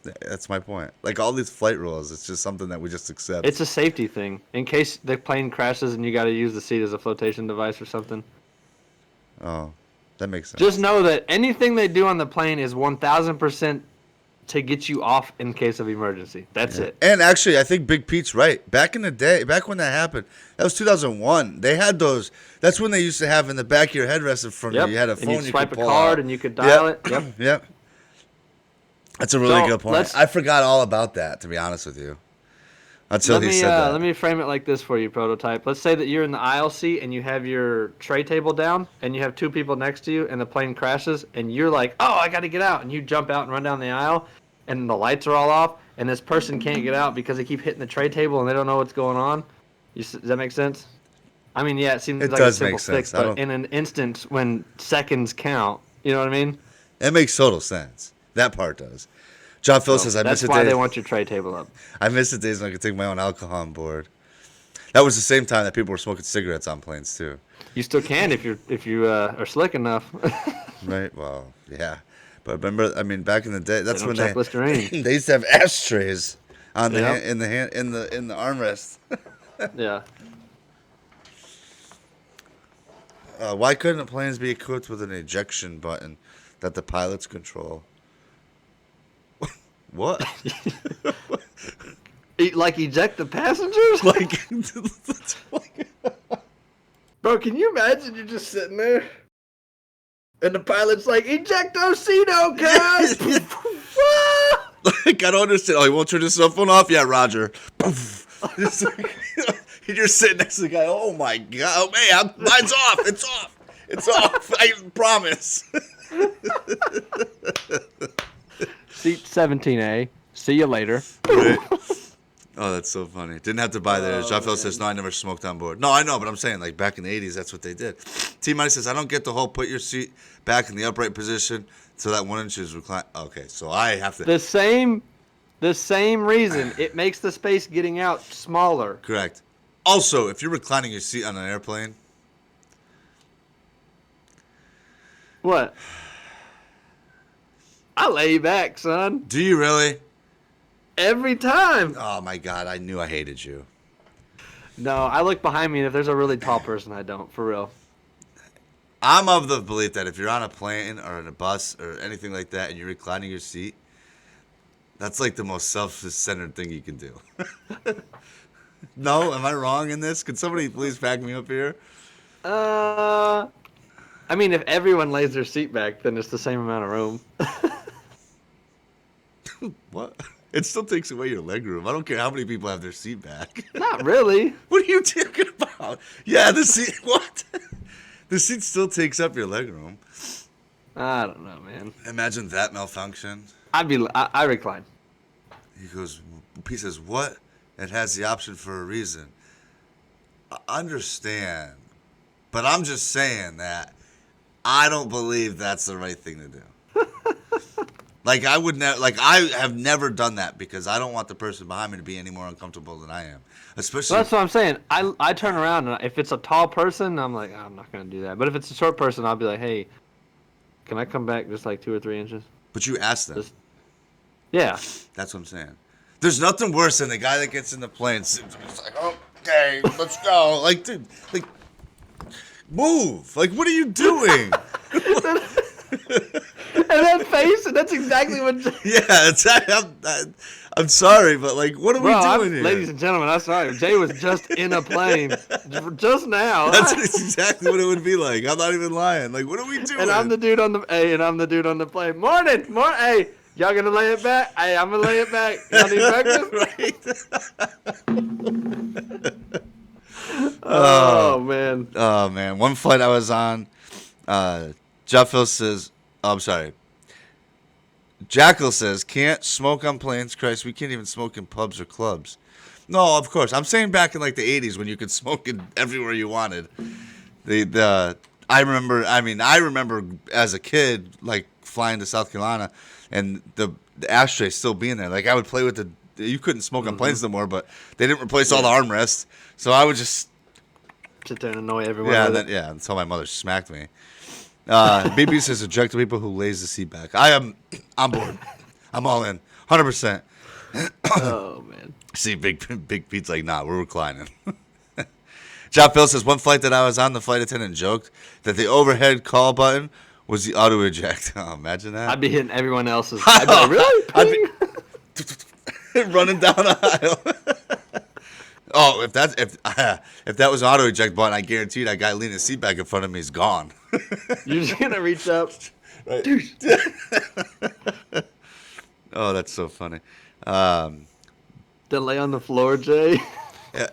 That's my point. Like all these flight rules, it's just something that we just accept. It's a safety thing. In case the plane crashes and you got to use the seat as a flotation device or something. Oh. That makes sense. Just know that anything they do on the plane is 1,000% to get you off in case of emergency. That's it. And actually, I think Big Pete's right. Back in the day, back when that happened, that was 2001. They had those. That's when they used to have in the back of your headrest in front of you. You had a phone and you'd you swipe could a pull card out. And you could dial it. Yep. Yep. That's a really good point. I forgot all about that, to be honest with you. Until he said that. Let me frame it like this for you, Prototype. Let's say that you're in the aisle seat and you have your tray table down and you have 2 people next to you and the plane crashes and you're like, oh, I got to get out. And you jump out and run down the aisle and the lights are all off and this person can't get out because they keep hitting the tray table and they don't know what's going on. Does that make sense? I mean, yeah, it seems like a simple fix, but in an instance when seconds count, you know what I mean? It makes total sense. That part does. John Phil says, I miss the days. That's why they want your tray table up. I miss the days when I could take my own alcohol on board. That was the same time that people were smoking cigarettes on planes, too. You still can if you are slick enough. Right. Well, yeah. But remember, I mean, back in the day, that's when check Listerine. they used to have ashtrays on the Yep. in the armrest. Yeah. Why couldn't planes be equipped with an ejection button that the pilots control? What? Like eject the passengers? like, Bro, can you imagine you're just sitting there and the pilot's like, ejectocito, cuz! I don't understand. Oh, you won't turn your cell phone off? Yeah, Roger. Just like, you're sitting next to the guy. Oh my god! Oh man, mine's off. It's off. It's off. I promise. Seat 17A. See you later. Right. Oh, that's so funny. Didn't have to buy theirs. Jeff man. says, no, I never smoked on board. No, I know, but I'm saying, like, back in the 80s, that's what they did. T-Money says, I don't get the whole put your seat back in the upright position so that 1 inch is reclined. Okay, so I have to. The same reason. It makes the space getting out smaller. Correct. Also, if you're reclining your seat on an airplane. What? I lay back, son. Do you really? Every time. Oh, my God. I knew I hated you. No, I look behind me, and if there's a really tall person, I don't. For real. I'm of the belief that if you're on a plane or in a bus or anything like that and you're reclining your seat, that's like the most self-centered thing you can do. No? Am I wrong in this? Could somebody please back me up here? I mean, if everyone lays their seat back, then it's the same amount of room. What? It still takes away your leg room. I don't care how many people have their seat back. Not really. What are you talking about? Yeah, the seat. What? The seat still takes up your leg room. I don't know, man. Imagine that malfunction. I recline. He goes, he says, what? It has the option for a reason. I understand. But I'm just saying that I don't believe that's the right thing to do. Like, I would never, like, I have never done that because I don't want the person behind me to be any more uncomfortable than I am. Especially. Well, that's what I'm saying. I turn around, and if it's a tall person, I'm like, I'm not going to do that. But if it's a short person, I'll be like, hey, can I come back just like 2 or 3 inches? But you asked them. Yeah. That's what I'm saying. There's nothing worse than the guy that gets in the plane. It's like, okay, let's go. Like, dude, like, move. Like, what are you doing? And that face, and that's exactly what. Yeah, I'm sorry, but like, what are we doing here? Ladies and gentlemen, I'm sorry. Jay was just in a plane just now. That's exactly what it would be like. I'm not even lying. Like, what are we doing? And I'm the dude on the plane. Morning. Hey, y'all gonna lay it back? Hey, I'm gonna lay it back. Y'all need breakfast? Right. Oh man. Oh man. One flight I was on, Jeff Hill says, oh, I'm sorry. Jackal says, can't smoke on planes. Christ, we can't even smoke in pubs or clubs. No, of course. I'm saying back in like the 80s when you could smoke in everywhere you wanted. I remember as a kid, like flying to South Carolina and the ashtray still being there. Like I would play with you couldn't smoke on planes no more, but they didn't replace all the armrests. So I would just sit there and annoy everyone. Yeah, until my mother smacked me. BB says eject the people who lays the seat back. I am on board. I'm all in. 100%. Oh man. See, Big Pete's like, nah, we're reclining. John Phil says one flight that I was on, the flight attendant joked that the overhead call button was the auto eject. Oh, imagine that. I'd be hitting everyone else's. I'd be like, really? I'd be running down the aisle. Oh, if that was an auto eject button, I guarantee that guy leaning his seat back in front of me is gone. You're just gonna reach up. Right. Oh, that's so funny. Then lay on the floor, Jay.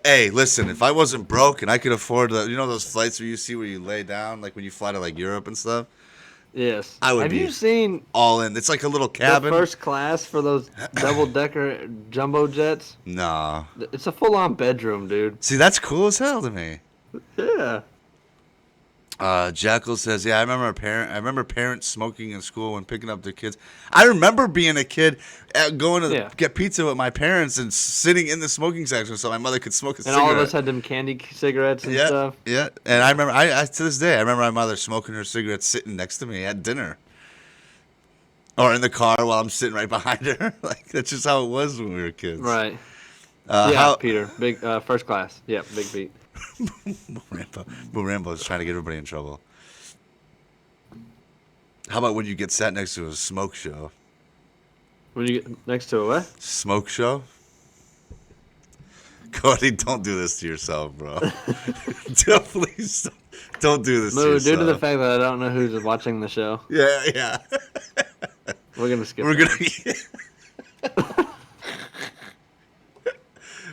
Hey, listen, if I wasn't broke and I could afford those flights where you lay down, like when you fly to like Europe and stuff. Yes. Have you seen all in? It's like a little cabin. The first class for those double-decker jumbo jets? No. It's a full-on bedroom, dude. See, that's cool as hell to me. Yeah. Jackal says, "Yeah, I remember parents smoking in school when picking up their kids. I remember being a kid, going to get pizza with my parents and sitting in the smoking section so my mother could smoke a cigarette. And all of us had them candy cigarettes and stuff. Yeah. And I remember, I to this day, I remember my mother smoking her cigarette sitting next to me at dinner, or in the car while I'm sitting right behind her. Like that's just how it was when we were kids. Right. Peter, big first class. Yeah, Big Pete. Boo Rambo's trying to get everybody in trouble. How about when you get sat next to a smoke show? When you get next to a what? Smoke show? Kody, don't do this to yourself, bro. Please don't do this to yourself. Due to the fact that I don't know who's watching the show. Yeah. We're going to skip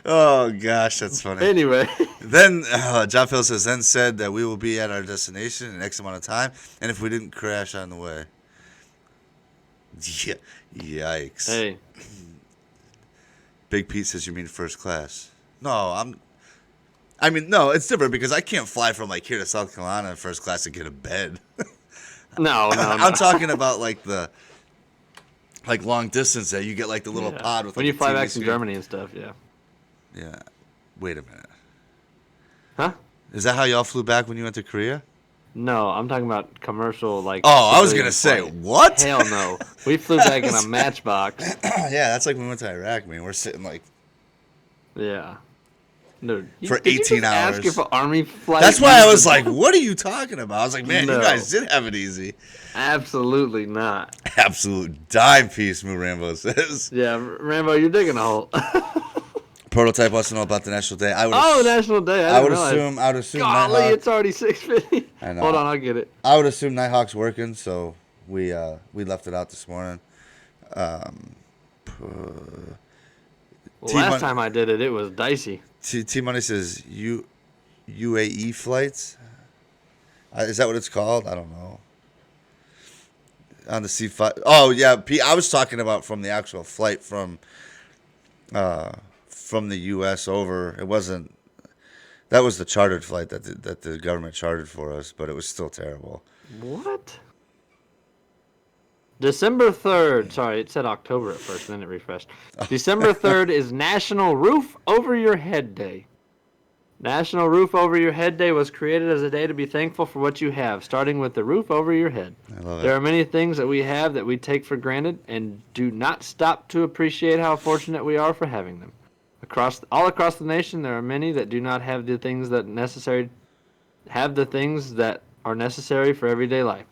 Oh, gosh, that's funny. Anyway. Then, John Phil says, then said that we will be at our destination in X amount of time, and if we didn't crash on the way. Yeah, yikes. Hey. Big Pete says, you mean first class? No, no, it's different because I can't fly from, like, here to South Carolina in first class to get a bed. No. I'm talking about, like, long distance that you get, like, the little pod with, when like, you fly TV back screen. from Germany and stuff, yeah. Yeah. Wait a minute. Huh? Is that how y'all flew back when you went to Korea? No, I'm talking about commercial, like... Oh, I was going to say, what? Hell no. We flew back in a Matchbox. Yeah, that's like when we went to Iraq, man. We're sitting, like... Yeah. Dude, for did 18 you just hours. Ask if an Army flight... That's why I was like, what are you talking about? I was like, man, No. you guys did have it easy. Absolutely not. Absolute dime piece, Moo Rambo says. Yeah, Rambo, you're digging a hole. Prototype wants to know about the National Day. National Day. I would assume. Golly, Nighthawk, it's already 6:50. I know. Hold on, I'll get it. I would assume Nighthawk's working, so we left it out this morning. Last time I did it, it was dicey. T Money says UAE flights. Is that what it's called? I don't know. On the C5. Oh yeah, I was talking about from the actual flight from the U.S. over. It wasn't. That was the chartered flight that the government chartered for us, but it was still terrible. What? December 3rd. Sorry, it said October at first, then it refreshed. December 3rd is National Roof Over Your Head Day. National Roof Over Your Head Day was created as a day to be thankful for what you have, starting with the roof over your head. I love it. There are many things that we have that we take for granted and do not stop to appreciate how fortunate we are for having them. All across the nation, there are many that do not have the things that are necessary for everyday life.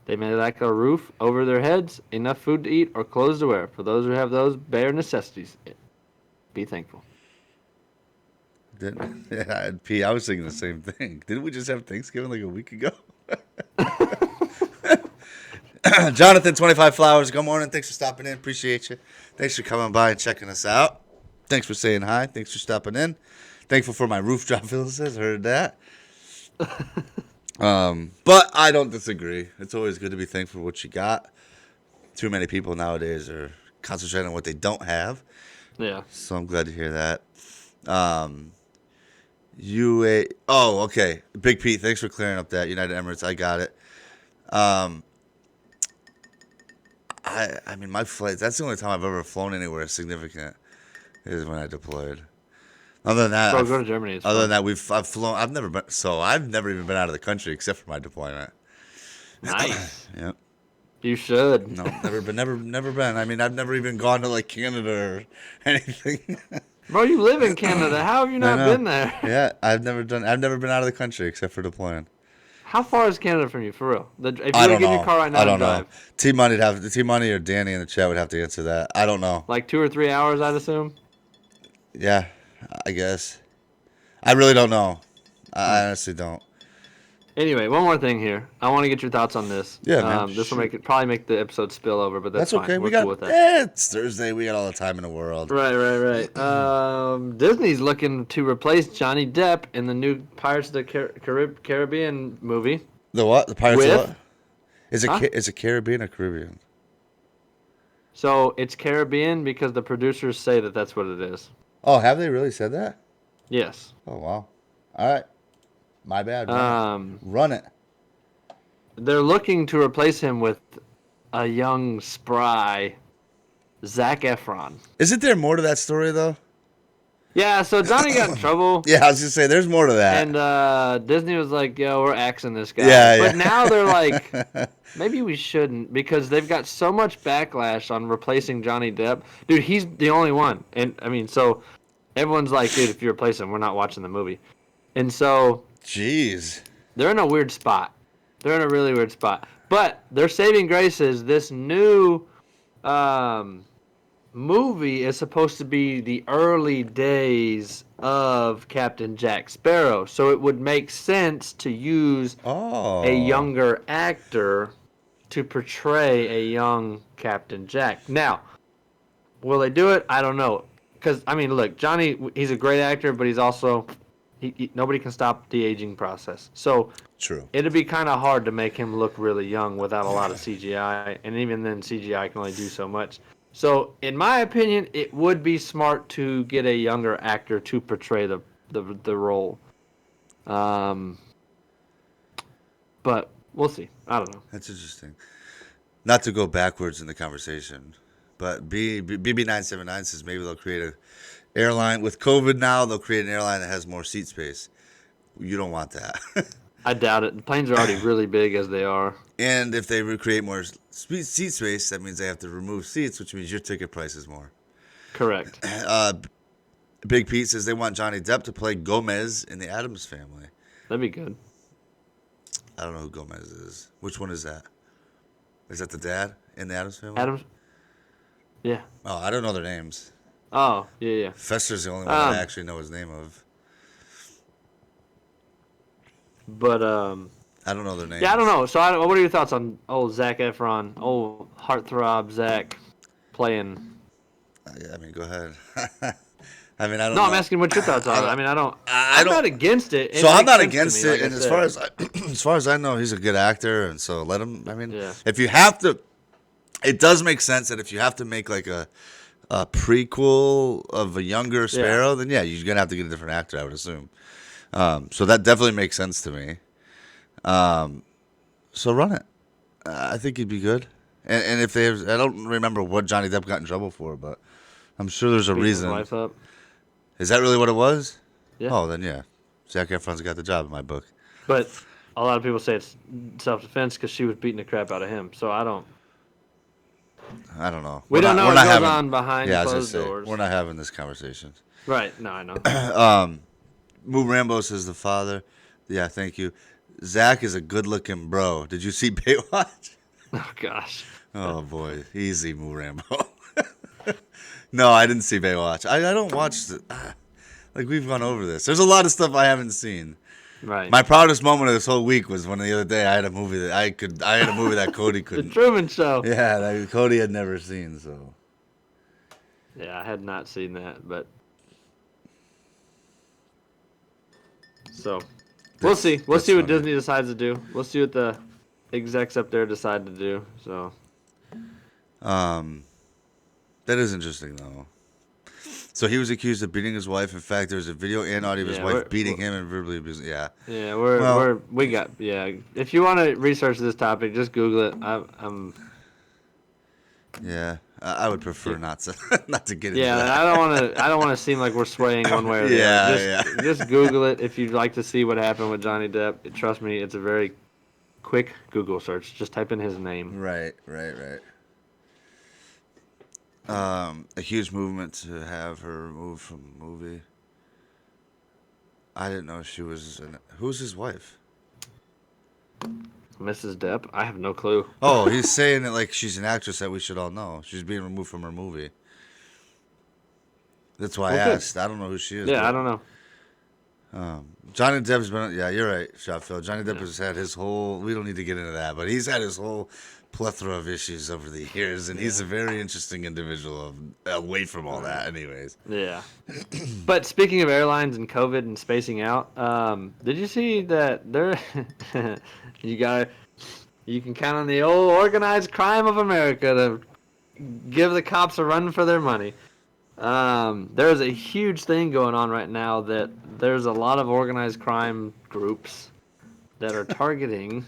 They may lack a roof over their heads, enough food to eat, or clothes to wear. For those who have those bare necessities, be thankful. Yeah, P, I was thinking the same thing. Didn't we just have Thanksgiving like a week ago? Jonathan, 25 Flowers. Good morning. Thanks for stopping in. Appreciate you. Thanks for coming by and checking us out. Thanks for saying hi. Thanks for stopping in. Thankful for my roof drop, Phil says. Heard that. But I don't disagree. It's always good to be thankful for what you got. Too many people nowadays are concentrating on what they don't have. Yeah. So I'm glad to hear that. Oh, okay. Big Pete, thanks for clearing up that. United Emirates, I got it. I mean, my flights, that's the only time I've ever flown anywhere significant is when I deployed. Other than that, go to Germany. Other than that, I've flown. I've never even been out of the country except for my deployment. Nice. Yep. You should. No, never been. I mean, I've never even gone to like Canada or anything. Bro, you live in Canada. How have you not been there? Yeah, I've never been out of the country except for deploying. How far is Canada from you, for real? If you I were don't to get in know. your car right now I don't and drive, know. T-Money or Danny in the chat would have to answer that. I don't know. like 2 or 3 hours, I'd assume. Yeah, I guess. I really don't know. I honestly don't. Anyway, one more thing here. I want to get your thoughts on this. Yeah, man. This will probably make the episode spill over, but that's okay. fine. We're cool with that. It's Thursday. We got all the time in the world. Right. Disney's looking to replace Johnny Depp in the new Pirates of the Caribbean movie. The what? The Pirates of what? Is it Caribbean or Caribbean? So it's Caribbean because the producers say that that's what it is. Oh, have they really said that? Yes. Oh, wow. All right. My bad. Run it. they're looking to replace him with a young, spry Zac Efron. Isn't there more to that story though? Yeah, so Johnny got in trouble, Yeah, I was gonna say there's more to that. and Disney was like, "Yo, we're axing this guy." Yeah, But yeah. now they're like, maybe we shouldn't because they've got so much backlash on replacing Johnny Depp. Dude, he's the only one, and I mean, so everyone's like, "Dude, if you replace him, we're not watching the movie." And so Jeez. they're in a weird spot. They're in a really weird spot. But their saving grace is this new um, movie is supposed to be the early days of Captain Jack Sparrow. So it would make sense to use a Oh. younger actor to portray a young Captain Jack. Now, will they do it? I don't know. Because, I mean, look, Johnny, he's a great actor, but he's also, nobody can stop the aging process. So True. it'd be kind of hard to make him look really young without a lot of CGI, and even then, CGI can only do so much. So, in my opinion, it would be smart to get a younger actor to portray the role. Um, but we'll see. I don't know. That's interesting. Not to go backwards in the conversation, but BB979 says maybe they'll create a airline with COVID now. They'll create an airline that has more seat space. You don't want that. I doubt it. The planes are already really big as they are. And if they create more seat space, that means they have to remove seats, which means your ticket price is more. Correct. Big Pete says they want Johnny Depp to play Gomez in the Addams Family. That'd be good. I don't know who Gomez is. Which one is that? Is that the dad in the Addams Family? Adams? Yeah. Oh, I don't know their names. Oh, yeah. Fester's the only one I actually know his name of. But, I don't know their names. yeah, I don't know. So, what are your thoughts on old Zac Efron, old heartthrob Zac playing? I mean, go ahead. I mean, I don't No, know. I'm asking what your thoughts are. I mean, I'm don't- not against it. So I'm makes not sense to against me, it, like I and said. as far as I know, he's a good actor, and so let him. I mean, Yeah. if you have to, it does make sense that if you have to make like a prequel of a younger Sparrow, then yeah, you're gonna have to get a different actor, I would assume. So that definitely makes sense to me. So run it. I think he'd be good. And if they have, I don't remember what Johnny Depp got in trouble for, but I'm sure there's a Beating his reason. wife up. Is that really what it was? Yeah. Oh, then yeah. Zac Efron's got the job in my book. But a lot of people say it's self-defense because she was beating the crap out of him. So I don't know. We don't know we're what not goes on behind yeah, I was closed gonna say, doors. we're not having this conversation. Right. No, I know. Moo Rambo says the father. Yeah, thank you. Zach is a good-looking bro. Did you see Baywatch? Oh, gosh. Oh, boy. Easy, Moo Rambo. No, I didn't see Baywatch. I don't watch the... Like, we've gone over this. There's a lot of stuff I haven't seen. Right. My proudest moment of this whole week was when the other day I had a movie that Kody The couldn't. Truman Show. Yeah, that Kody had never seen, so... Yeah, I had not seen that, but... So, we'll see. We'll that's see what funny. Disney decides to do. We'll see what the execs up there decide to do. So, That is interesting, though. So he was accused of beating his wife. In fact, there was a video and audio of his Yeah, wife beating him and verbally abusing. Yeah. yeah, Well- we got, yeah. If you want to research this topic, just Google it. I'm Yeah. I would prefer not to not to get into Yeah, that. I don't want to seem like we're swaying one way or the Yeah, other. yeah. Just Google it if you'd like to see what happened with Johnny Depp. Trust me, it's a very quick Google search. Just type in his name. Right. A huge movement to have her removed from the movie. I didn't know she was. Who's his wife? Mrs. Depp? I have no clue. Oh, he's saying it like she's an actress that we should all know. She's being removed from her movie. That's why I Okay. asked. I don't know who she is. Yeah, but- I don't know. Johnny Depp's been. Yeah, you're right, Shot Phil. Johnny Depp has had his whole. We don't need to get into that, but he's had his whole plethora of issues over the years, and he's a very interesting individual. Away from all that, anyways. Yeah. But speaking of airlines and COVID and spacing out, did you see that there you can count on the old organized crime of America to give the cops a run for their money. There's a huge thing going on right now that there's a lot of organized crime groups that are targeting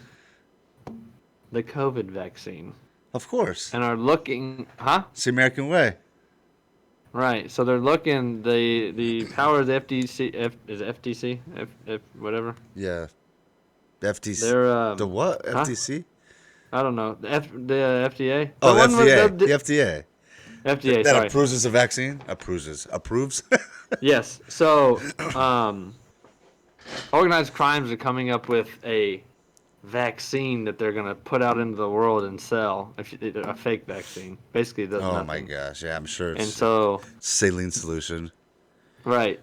the COVID vaccine Of course. and are looking, huh? It's the American way. Right. So they're looking the power of the FTC is it FTC F whatever. Yeah. The FTC. They're The what? huh? FTC? I don't know. The FDA. Oh, The the one with FDA. the The FDA. FDA. That Sorry. approves the vaccine? Approves? Yes. So, organized crimes are coming up with a vaccine that they're gonna put out into the world and sell. A fake vaccine. Basically, it does Oh, my nothing. gosh. Yeah, I'm sure And it's so, saline solution. right.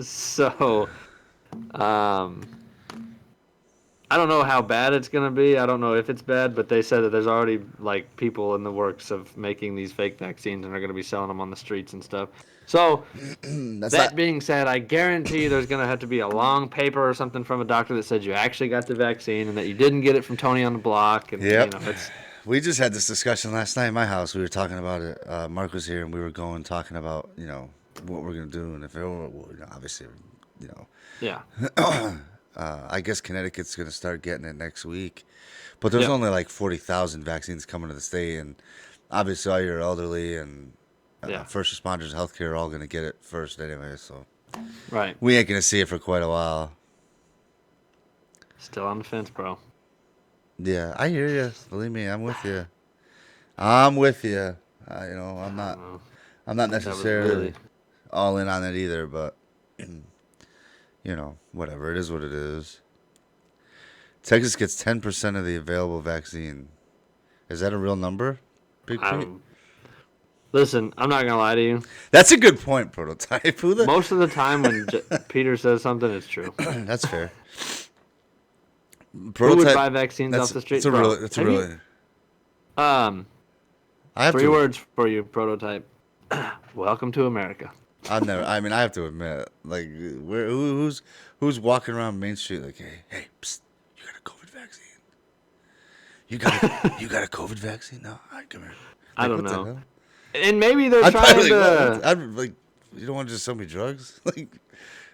So, um, I don't know how bad it's gonna be. I don't know if it's bad, but they said that there's already like people in the works of making these fake vaccines and are gonna be selling them on the streets and stuff. So That's that not. being said, I guarantee there's gonna have to be a long paper or something from a doctor that said you actually got the vaccine and that you didn't get it from Tony on the block. And Yep. it's We just had this discussion last night in my house. We were talking about it. Mark was here, and we were talking about, what we're going to do. And if it were, well, obviously, you know, yeah, I guess Connecticut's going to start getting it next week. But there's Yep. only like 40,000 vaccines coming to the state. And obviously, all your elderly and Yeah. first responders, healthcare are all going to get it first anyway. So right. we ain't going to see it for quite a while. Still on the fence, bro. Yeah, I hear you. Believe me, I'm with you. I'm with you. I'm I not. don't know. I'm not was necessarily really- all in on it either, but whatever. It is what it is. Texas gets 10% of the available vaccine. Is that a real number? Big Pete? Listen, I'm not gonna lie to you. That's a good point, Prototype. Most of the time when Peter says something, it's true. That's fair. Who would buy vaccines off the street? That's a Bro, really. That's a have you- really. Um, I have 3 to. words for you, Prototype. Welcome to America. I've never. I mean, I have to admit, like, who's walking around Main Street like, hey, psst, you got a COVID vaccine? You got a COVID vaccine? No, all right, come here. I don't what the know. hell? And maybe they're I'd trying probably to. I'd like, you don't want to just sell me drugs?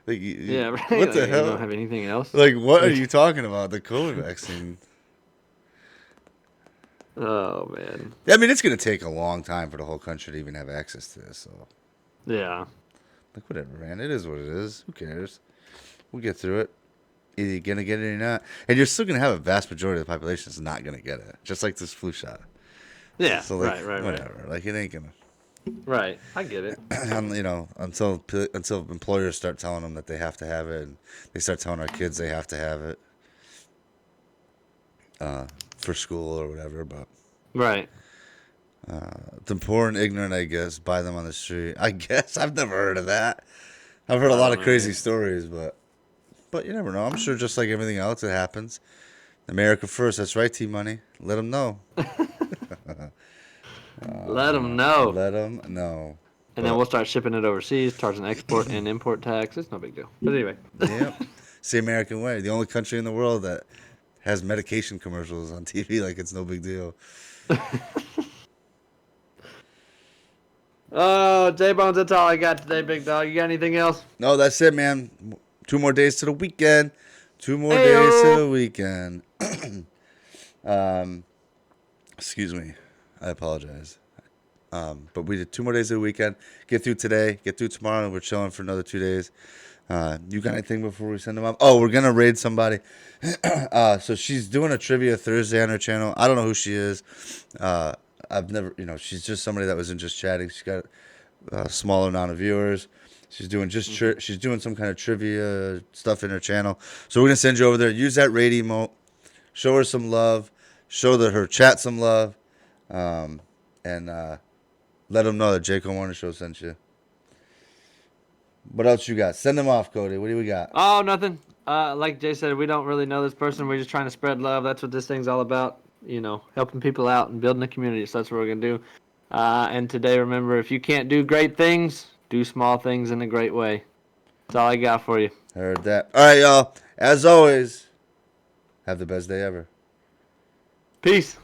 Yeah, right. What the Like, hell? You don't have anything else? Like, what are you talking about? The COVID vaccine? Oh man. I mean, it's gonna take a long time for the whole country to even have access to this. So, Yeah. like, whatever, man. It is what it is. Who cares? We'll get through it. Either you're gonna get it or not, and you're still gonna have a vast majority of the population that's not gonna get it, just like this flu shot. Yeah. So, like, right. whatever. Like, it ain't gonna. Right. I get it. Until employers start telling them that they have to have it, and they start telling our kids they have to have it for school or whatever. But Right. the poor and ignorant, I guess, buy them on the street. I guess I've never heard of that. I've heard a lot of crazy stories, but you never know. I'm sure, just like everything else, it happens. America first. That's right, T Money. Let them know. Let them know. Let them know. And then we'll start shipping it overseas, charging export and import tax. It's no big deal. But anyway. Yep. It's the American way. The only country in the world that has medication commercials on TV like it's no big deal. Oh, J-Bones, that's all I got today, big dog. You got anything else? No, that's it, man. 2 more days to the weekend. 2 more days Heyo. to the weekend. Excuse me. I apologize. But we did 2 more days of the weekend. Get through today. Get through tomorrow, and we're chilling for another 2 days. You got anything before we send them up? Oh, we're going to raid somebody. So she's doing a trivia Thursday on her channel. I don't know who she is. I've never, she's just somebody that was in just chatting. She's got a smaller amount of viewers. She's doing she's doing some kind of trivia stuff in her channel. So we're going to send you over there. Use that raid emote. Show her some love. Show her chat some love. And let them know that Jayko Morning Show sent you. What else you got? Send them off, Kody. What do we got? Oh, nothing. Like Jay said, we don't really know this person. We're just trying to spread love. That's what this thing's all about. Helping people out and building a community. So that's what we're going to do. And today, remember, if you can't do great things, do small things in a great way. That's all I got for you. Heard that. All right, y'all. As always, have the best day ever. Peace.